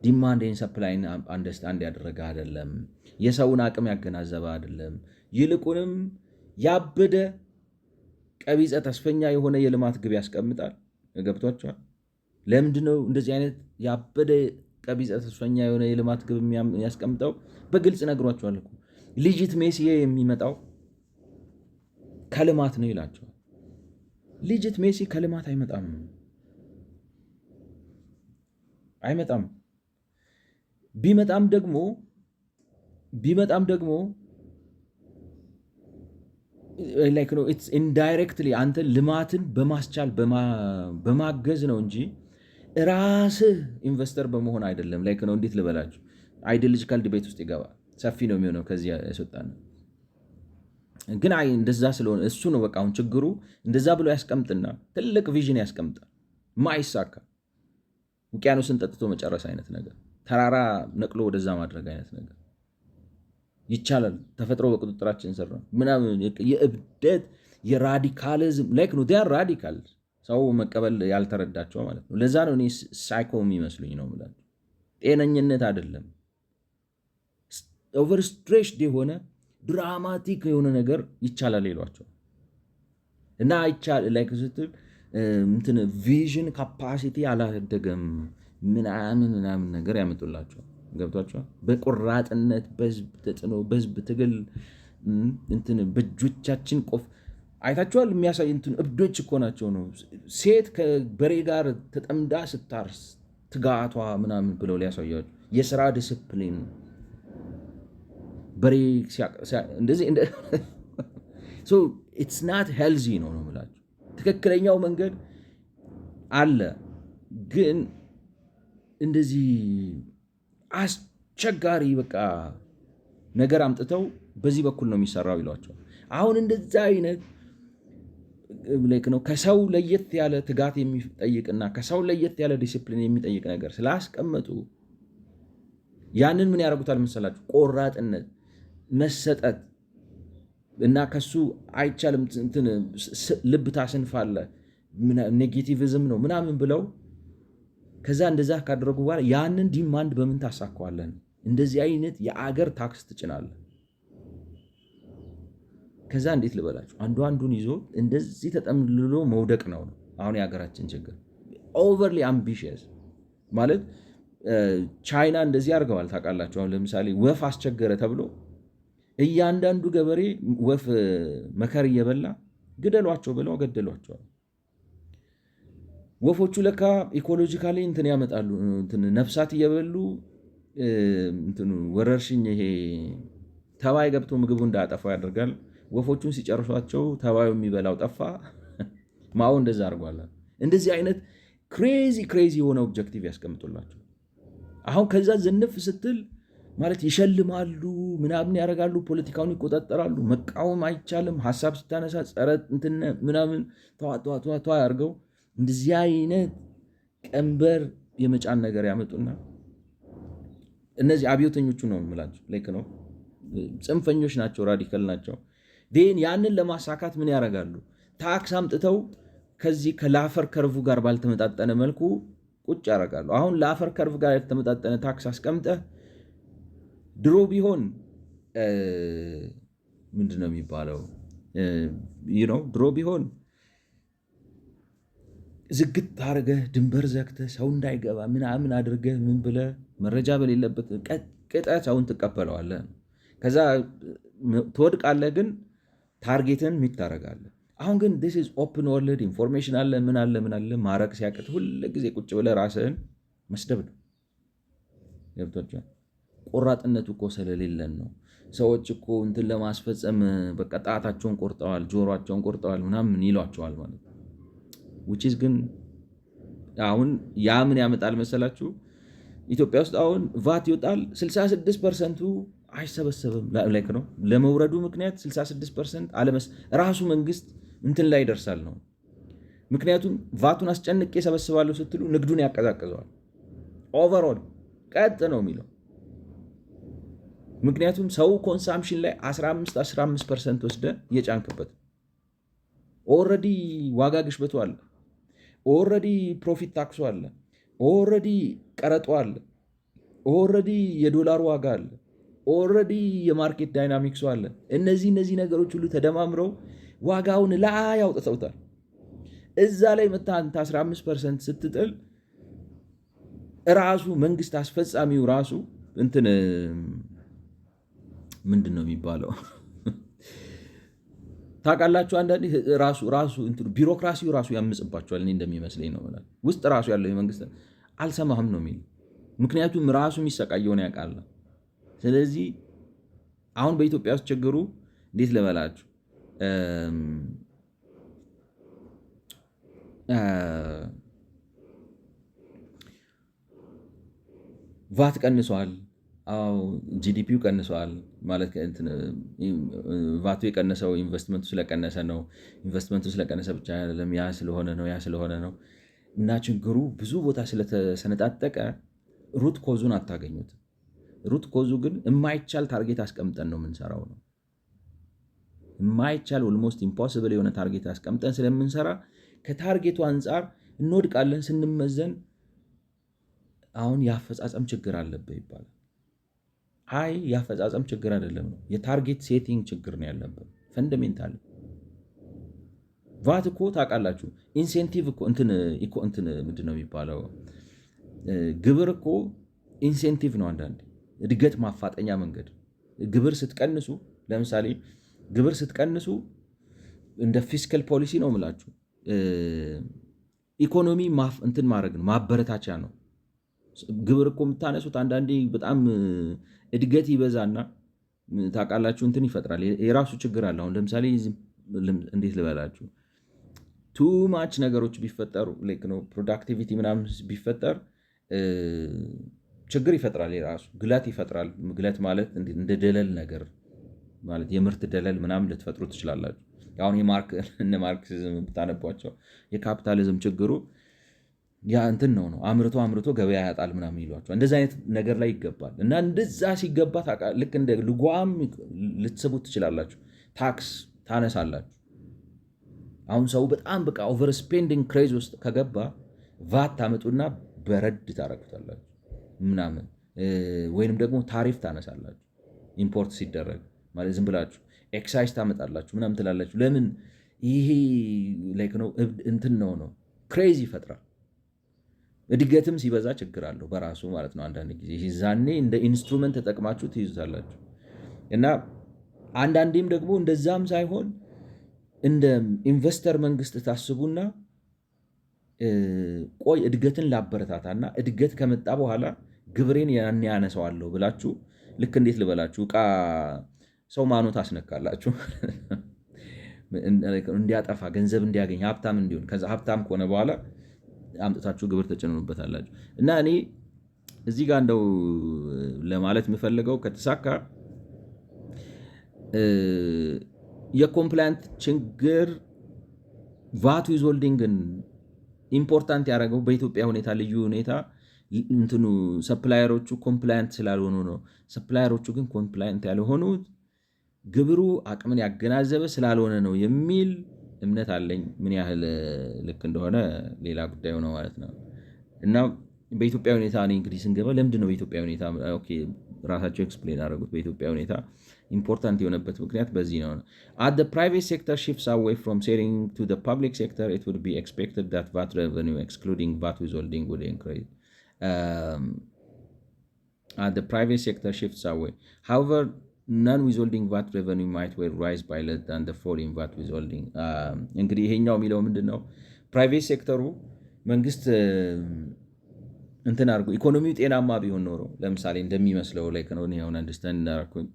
ዲማንድን ሰፕላይን አንደርስታንድ ያደረገ አይደለም። የሰውን አቅም ያገናዘበ አይደለም። ይልቁንም ያበደ ቀቢጸ ተስፈኛ የሆነ የልማት ግብ ያስቀምጣል። ገብቷቸዋል። ለምንድነው እንደዚህ አይነት ያበደ ቀቢጸ ተስፈኛ የሆነ የልማት ግብ የሚያስቀምጠው? በግልጽ ነግሯቸዋል እኮ ሊጂት ሜሲዬ የሚመጣው ከልማት ነው ይላቸዋል። ሊጂት ሜሲ ከልማት አይመጣም። ቢመጣም ደግሞ ላይክ ነው ኢትስ ኢንዳይሬክትሊ አንተ ልማትን በማስቻል በማገዝ ነው እንጂ ራስህ ኢንቨስተር በመሆን አይደለም። ላይክ ነው እንዴት ልበላችሁ፣ አይዲዮሎጂካል ዲቤት ውስጥ ይገባል። ሰፊ ነው የሚሆነው ከዚህ ያስወጣን። ግን እንደዛ ስለሆነ እሱ ነው በቃ አሁን ችግሩ። እንደዛ ብሎ ያስቀምጥና ትልቅ ቪዥን ያስቀምጣል። ማይሳካ ውቅያኖስን ጠጥቶ መጨረስ አይነት ነገር፣ ተራራ ነቅሎ ወደዛ ማድረግ አይነት ነገር ይቻላል። ተፈጥሮ በቁጥጥራችን ስር ነው ምናምን። የእብደት የራዲካሊዝም ላይክ ነው ዲያር ራዲካል ሰው መቀበል ያልተረዳቸው ማለት ነው። ለዛ ነው እኔ ሳይኮ የሚመስሉኝ ነው የምላቸው። ጤነኝነት አይደለም። ኦቨርስትሬሽድ የሆነ ድራማቲክ የሆነ ነገር ይቻላል ይሏቸው እና ላይክ ስትል እንትን ቪዥን ካፓሲቲ አላደገም ምናምን ነገር ያመጡላቸዋል። ገብቷቸዋል። በቆራጥነት በህዝብ ተጽዕኖ በህዝብ ትግል እንትን በእጆቻችን ቆፍ አይታችኋል። የሚያሳይ እንትን እብዶች እኮ ናቸው ነው። ሴት ከበሬ ጋር ተጠምዳ ስታርስ ትጋቷ ምናምን ብለው ሊያሳያቸው የስራ ዲስፕሊን በሬ እንደዚህ ኢትስ ናት ሄልዚ ነው የምላቸው። ትክክለኛው መንገድ አለ፣ ግን እንደዚህ አስቸጋሪ በቃ ነገር አምጥተው በዚህ በኩል ነው የሚሰራው ይሏቸዋል። አሁን እንደዛ አይነት ነው ከሰው ለየት ያለ ትጋት የሚጠይቅና ከሰው ለየት ያለ ዲሲፕሊን የሚጠይቅ ነገር ስላስቀመጡ ያንን ምን ያደርጉታል መሰላችሁ? ቆራጥነት፣ መሰጠት እና ከሱ አይቻልም ልብ ታስንፋለህ፣ ኔጌቲቪዝም ነው ምናምን ብለው ከዛ እንደዛ ካደረጉ በኋላ ያንን ዲማንድ በምን ታሳካዋለን? እንደዚህ አይነት የአገር ታክስ ትጭናለህ። ከዛ እንዴት ልበላችሁ አንዱን ይዞ እንደዚህ ተጠምልሎ መውደቅ ነው አሁን የሀገራችን ችግር። ኦቨርሊ አምቢሽየስ ማለት ቻይና እንደዚህ አድርገዋል ታውቃላችሁ። አሁን ለምሳሌ ወፍ አስቸገረ ተብሎ እያንዳንዱ ገበሬ ወፍ መከር እየበላ ግደሏቸው ብለው ገደሏቸዋል። ወፎቹ ለካ ኢኮሎጂካሊ እንትን ያመጣሉ፣ ነፍሳት እየበሉ ወረርሽኝ፣ ይሄ ተባይ ገብቶ ምግቡ እንዳያጠፋው ያደርጋል። ወፎቹን ሲጨርሷቸው ተባዩ የሚበላው ጠፋ። ማው እንደዛ አድርጓል። እንደዚህ አይነት ክሬዚ የሆነ ኦብጀክቲቭ ያስቀምጡላቸው። አሁን ከዛ ዝንፍ ስትል ማለት ይሸልማሉ፣ ምናምን ያደርጋሉ፣ ፖለቲካውን ይቆጣጠራሉ። መቃወም አይቻልም። ሀሳብ ስታነሳ ጸረ እንትን ምናምን ተዋ ያርገው። እንደዚህ አይነት ቀንበር የመጫን ነገር ያመጡና እነዚህ አብዮተኞቹ ነው የምላቸው። ላይክ ነው ጽንፈኞች ናቸው፣ ራዲካል ናቸው። ያንን ለማሳካት ምን ያደርጋሉ? ታክስ አምጥተው ከዚህ ከላፈር ከርቭ ጋር ባልተመጣጠነ መልኩ ቁጭ ያደርጋሉ። አሁን ላፈር ከርቭ ጋር ያልተመጣጠነ ታክስ አስቀምጠህ ድሮ ቢሆን ምንድን ነው የሚባለው? ድሮ ቢሆን ዝግት አድርገህ ድንበር ዘግተህ ሰው እንዳይገባ ምናምን አድርገህ ምን ብለህ መረጃ በሌለበት ቀጥቅጠህ ሰውን ትቀበለዋለህ። ከዛ ትወድቃለህ፣ ግን ታርጌትን ሚት ታደርጋለህ። አሁን ግን this is open world ኢንፎርሜሽን አለ፣ ምን አለ ማረቅ ሲያቅት ሁሉ ጊዜ ቁጭ ብለህ ራስህን መስደብ ነው። ገብቶኛል። ቆራጥነቱ እኮ ስለሌለን ነው። ሰዎች እኮ እንትን ለማስፈጸም በቃ ጣታቸውን ቆርጠዋል፣ ጆሮአቸውን ቆርጠዋል ምናምን ይሏቸዋል ማለት ነው። which is ግን አሁን ያ ምን ያመጣል መሰላችሁ? ኢትዮጵያ ውስጥ አሁን ቫት ይወጣል፣ 66%ቱ አይሰበሰብም። ላይክ ነው ለመውረዱ ምክንያት 66% ራሱ መንግስት እንትን ላይ ይደርሳል ነው። ምክንያቱም ቫቱን አስጨንቄ ሰበስባለሁ ስትሉ ንግዱን ያቀዛቅዘዋል። ኦቨርኦል ቀጥ ነው የሚለው። ምክንያቱም ሰው ኮንሳምፕሽን ላይ 15% ወስደ እየጫንክበት፣ ኦልሬዲ ዋጋ ግሽበቱ አለ፣ ኦልሬዲ ፕሮፊት ታክሱ አለ፣ ኦልሬዲ ቀረጡ አለ፣ ኦልሬዲ የዶላር ዋጋ አለ፣ ኦልሬዲ የማርኬት ዳይናሚክሱ አለ። እነዚህ ነገሮች ሁሉ ተደማምረው ዋጋውን ላይ አውጥተውታል። እዛ ላይ መታ አንተ 15% ስትጥል ራሱ መንግስት አስፈጻሚው ራሱ እንትን ምንድን ነው የሚባለው ታውቃላችሁ? አንዳንዴ ራሱ እንትኑ ቢሮክራሲው ራሱ ያምጽባቸዋል። እኔ እንደሚመስለኝ ነው ማለት ውስጥ ራሱ ያለው የመንግስት አልሰማህም ነው የሚል። ምክንያቱም ራሱ የሚሰቃየውን ያውቃል። ስለዚህ አሁን በኢትዮጵያ ውስጥ ችግሩ እንዴት ልበላችሁ፣ ቫት ቀንሷል። ጂዲፒው ቀንሷል ማለት ቫቱ የቀነሰው ኢንቨስትመንቱ ስለቀነሰ ነው። ኢንቨስትመንቱ ስለቀነሰ ብቻ አይደለም፣ ያ ስለሆነ ነው። እና ችግሩ ብዙ ቦታ ስለተሰነጣጠቀ ሩት ኮዙን አታገኙት። ሩት ኮዙ ግን የማይቻል ታርጌት አስቀምጠን ነው የምንሰራው ነው። የማይቻል ኦልሞስት ኢምፖሲብል የሆነ ታርጌት አስቀምጠን ስለምንሰራ ከታርጌቱ አንጻር እንወድቃለን። ስንመዘን አሁን የአፈጻጸም ችግር አለብህ ይባላል። አይ የአፈጻጸም ችግር አይደለም ነው፣ የታርጌት ሴቲንግ ችግር ነው ያለበት። ፈንዳሜንታል ቫት እኮ ታውቃላችሁ፣ ኢንሴንቲቭ እኮ እንትን ምንድን ነው የሚባለው? ግብር እኮ ኢንሴንቲቭ ነው። አንዳንዴ እድገት ማፋጠኛ መንገድ። ግብር ስትቀንሱ፣ ለምሳሌ ግብር ስትቀንሱ እንደ ፊስካል ፖሊሲ ነው የምላችሁ፣ ኢኮኖሚ እንትን ማድረግ ነው፣ ማበረታቻ ነው። ግብር እኮ የምታነሱት አንዳንዴ በጣም እድገት ይበዛና ታውቃላችሁ እንትን ይፈጥራል፣ የራሱ ችግር አለ። አሁን ለምሳሌ እንዴት ልበላችሁ፣ ቱ ማች ነገሮች ቢፈጠሩ ላይክ ነው ፕሮዳክቲቪቲ ምናምን ቢፈጠር ችግር ይፈጥራል፣ የራሱ ግለት ይፈጥራል። ግለት ማለት እንደ ደለል ነገር ማለት የምርት ደለል ምናምን ልትፈጥሩ ትችላላችሁ። አሁን እነ ማርክሲዝም ብታነቧቸው የካፒታሊዝም ችግሩ ያ እንትን ነው አምርቶ ገበያ ያጣል ምናምን ይሏቸዋል። እንደዚህ አይነት ነገር ላይ ይገባል እና እንደዛ ሲገባ ልክ እንደ ልጓም ልትስቡት ትችላላችሁ። ታክስ ታነሳላችሁ። አሁን ሰው በጣም በቃ ኦቨር ስፔንዲንግ ክሬዝ ውስጥ ከገባ ቫት ታመጡና በረድ ታረጉታላችሁ ምናምን፣ ወይንም ደግሞ ታሪፍ ታነሳላችሁ። ኢምፖርት ሲደረግ ማለት ዝም ብላችሁ ኤክሳይዝ ታመጣላችሁ ምናምን ትላላችሁ። ለምን? ይሄ ላይክ ነው እንትን ነው ክሬዝ ይፈጥራል። እድገትም ሲበዛ ችግር አለው በራሱ ማለት ነው። አንዳንድ ጊዜ ዛኔ እንደ ኢንስትሩመንት ተጠቅማችሁ ትይዙታላችሁ። እና አንዳንዴም ደግሞ እንደዛም ሳይሆን እንደ ኢንቨስተር መንግስት ታስቡና ቆይ እድገትን ላበረታታና እድገት ከመጣ በኋላ ግብሬን ያኔ ያነሰዋለሁ ብላችሁ ልክ እንዴት ልበላችሁ ዕቃ ሰው ማኖ ታስነካላችሁ እንዲያጠፋ ገንዘብ እንዲያገኝ ሀብታም እንዲሆን። ከዛ ሀብታም ከሆነ በኋላ አምጥታችሁ ግብር ተጨንኑበታላችሁ። እና እኔ እዚህ ጋር እንደው ለማለት የምፈልገው ከተሳካ የኮምፕላያንት ችግር ቫት ዊዝሆልዲንግን ኢምፖርታንት ያደረገው በኢትዮጵያ ሁኔታ ልዩ ሁኔታ እንትኑ ሰፕላየሮቹ ኮምፕላያንት ስላልሆኑ ነው። ሰፕላየሮቹ ግን ኮምፕላያንት ያልሆኑት ግብሩ አቅምን ያገናዘበ ስላልሆነ ነው የሚል እምነት አለኝ። ምን ያህል ልክ እንደሆነ ሌላ ጉዳዩ ነው ማለት ነው። እና በኢትዮጵያ ሁኔታ እኔ እንግዲህ ስንገባ ለምንድን ነው በኢትዮጵያ ሁኔታ ራሳቸው ኤክስፕሌን ያደረጉት በኢትዮጵያ ሁኔታ ኢምፖርታንት የሆነበት ምክንያት በዚህ ነው። at the private sector shifts away from selling to the public sector, it would be expected that VAT revenue excluding VAT withholding would increase. At the private sector shifts away, however, non-withholding VAT revenue might well rise by less than the fall in VAT withholding. እንግዲህ ይሄኛው የሚለው ምንድን ነው? ፕራይቬት ሴክተሩ መንግስት እንትን አድርጎ ኢኮኖሚው ጤናማ ቢሆን ኖሮ ለምሳሌ እንደሚመስለው ላይ ነው ሆነ አንደርስታንድ እናደርኩኝ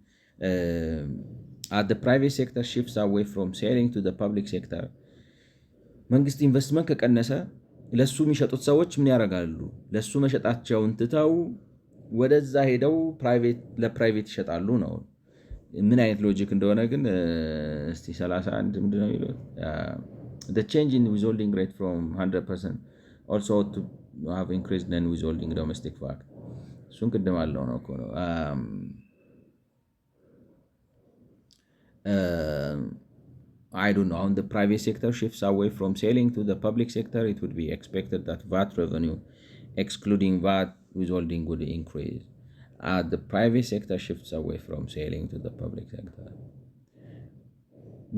at the private sector shifts away from selling to the public sector, መንግስት ኢንቨስትመንት ከቀነሰ ለሱ የሚሸጡት ሰዎች ምን ያደርጋሉ? ለሱ መሸጣቸውን ትተው ወደዛ ሄደው ለፕራይቬት ይሸጣሉ ነው። ምን አይነት ሎጂክ እንደሆነ ግን እስቲ 31 ምንድን ነው የሚለው the change in withholding rate from 100% also to have increased non-withholding domestic VAT. እሱን ቅድም አለው ነው እኮ ነው I don't know. On the private sector shifts away from selling to the public sector, it would be expected that VAT revenue, excluding VAT withholding, would increase. The private sector shifts away from selling to the public sector.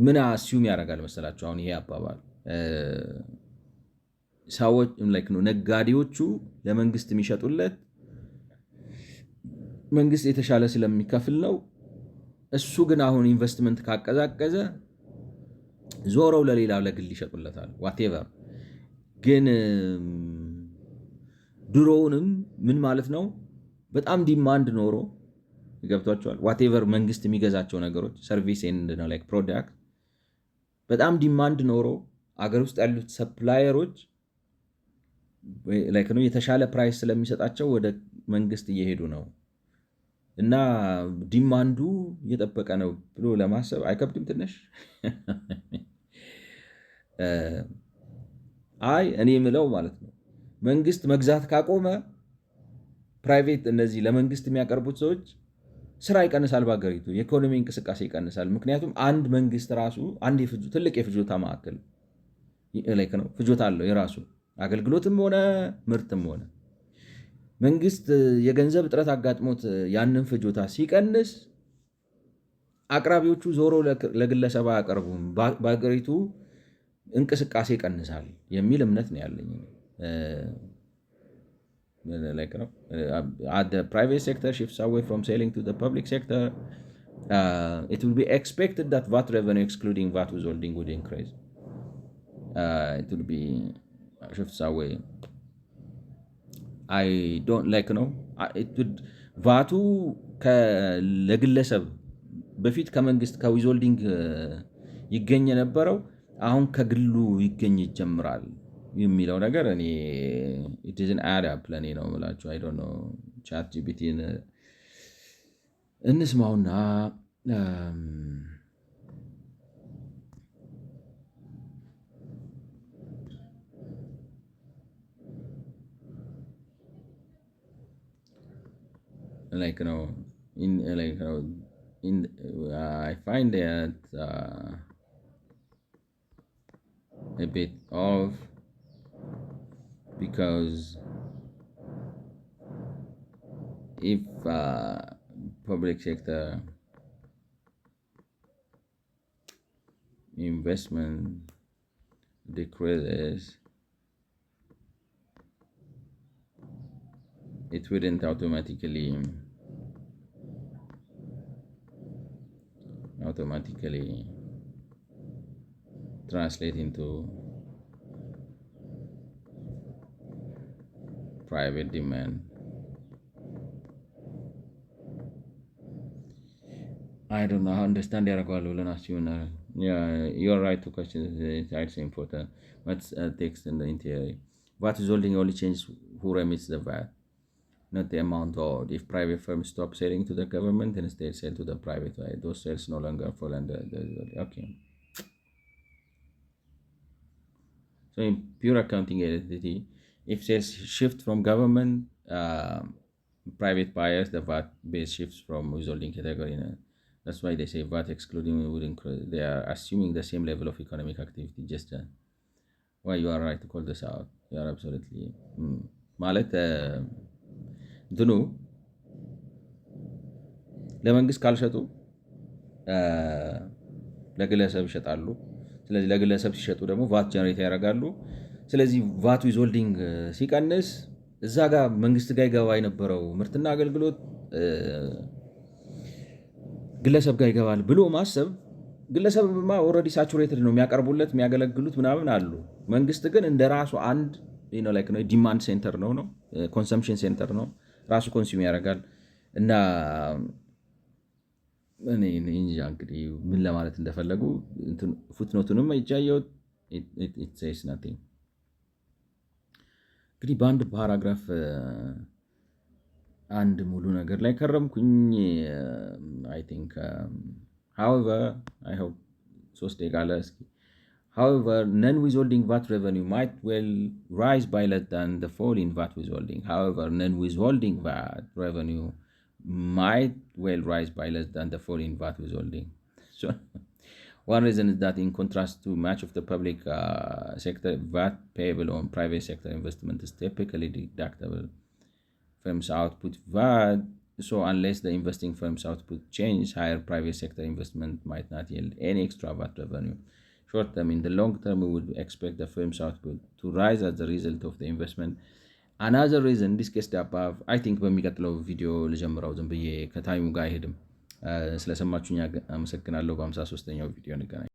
ምን አስዩም ያደርጋል መሰላችሁ? አሁን ይሄ አባባል ሰዎች ነው ነጋዴዎቹ ለመንግስት የሚሸጡለት መንግስት የተሻለ ስለሚከፍል ነው። እሱ ግን አሁን ኢንቨስትመንት ካቀዛቀዘ ዞረው ለሌላ ለግል ይሸጡለታል። ዋቴቨር ግን ድሮውንም ምን ማለት ነው በጣም ዲማንድ ኖሮ ይገብቷቸዋል። ዋቴቨር መንግስት የሚገዛቸው ነገሮች ሰርቪስ ኤንድ ነው ላይክ ፕሮዳክት በጣም ዲማንድ ኖሮ አገር ውስጥ ያሉት ሰፕላየሮች ላይክ ነው የተሻለ ፕራይስ ስለሚሰጣቸው ወደ መንግስት እየሄዱ ነው። እና ዲማንዱ እየጠበቀ ነው ብሎ ለማሰብ አይከብድም ትንሽ? አይ እኔ የምለው ማለት ነው መንግስት መግዛት ካቆመ ፕራይቬት እነዚህ ለመንግስት የሚያቀርቡት ሰዎች ስራ ይቀንሳል፣ በሀገሪቱ የኢኮኖሚ እንቅስቃሴ ይቀንሳል። ምክንያቱም አንድ መንግስት ራሱ አንድ ትልቅ የፍጆታ ማዕከል ላይክ ነው ፍጆታ አለው የራሱ አገልግሎትም ሆነ ምርትም ሆነ መንግስት የገንዘብ እጥረት አጋጥሞት ያንን ፍጆታ ሲቀንስ አቅራቢዎቹ ዞሮ ለግለሰብ አያቀርቡም፣ በሀገሪቱ እንቅስቃሴ ይቀንሳል የሚል እምነት ነው ያለኝ። the private sector shifts away from selling to the public sector, it will be expected that VAT revenue excluding VAT withholding would increase. It will be shifts away. I don't like ነው ቫቱ ለግለሰብ በፊት ከመንግስት ከዊዝሆልዲንግ ይገኝ የነበረው አሁን ከግሉ ይገኝ ይጀምራል የሚለው ነገር እኔ it isn't add up ለኔ ነው የምላችሁ። I don't know chat gpt እንስማውና like I find that a bit off because if public sector investment decreases, it wouldn't automatically translate into private demand. I don't know. Understand the Yeah, you're right to question it's important. What's text in the interior? VAT is only changes who remits the VAT, not the amount owed. If private firms stop selling to the government and instead sell to the private, right? Those sales no longer fall under the okay. So in pure accounting identity, if sales shift from government private buyers, the VAT base shifts from withholding category. That's why they say VAT excluding would include. They are assuming the same level of economic activity. Just why you are right to call this out. You are absolutely ማለት እንትኑ ለመንግስት ካልሸጡ ለግለሰብ ይሸጣሉ። ስለዚህ ለግለሰብ ሲሸጡ ደግሞ ቫት ጀነሬት ያደርጋሉ። ስለዚህ ቫት ዊዝሆልዲንግ ሲቀንስ እዛ ጋር መንግስት ጋር ይገባ የነበረው ምርትና አገልግሎት ግለሰብ ጋር ይገባል ብሎ ማሰብ ግለሰብማ ኦልሬዲ ሳቹሬትድ ነው የሚያቀርቡለት የሚያገለግሉት ምናምን አሉ። መንግስት ግን እንደ ራሱ አንድ ዲማንድ ሴንተር ነው ኮንሰምፕሽን ሴንተር ነው። ራሱ ኮንሱም ያደርጋል እና እንጃ እንግዲህ ምን ለማለት እንደፈለጉ ፉትኖቱንም አይቻየው ኢትስ ናቲንግ። እንግዲህ በአንድ ፓራግራፍ አንድ ሙሉ ነገር ላይ ከረምኩኝ። አይ ቲንክ however I hope 3 ደቂቃ አለ እስኪ however non-withholding VAT revenue might well rise by less than the fall in VAT withholding. However non-withholding VAT revenue might well rise by less than the fall in VAT withholding. So one reason is that in contrast to much of the public sector, VAT payable on private sector investment is typically deductible firms output VAT. So unless the investing firms output change, higher private sector investment might not yield any extra VAT revenue. Short term, in the long term, we would expect the firms output to rise as a result of the investment. Another reason, discussed above, I think በሚቀጥለው ቪዲዮ ልጀምረው ዝም ብዬ ከታይሙ ጋር አይሄድም። ስለሰማችሁኝ አመሰግናለሁ። በ53ኛው ቪዲዮ እንገናኝ።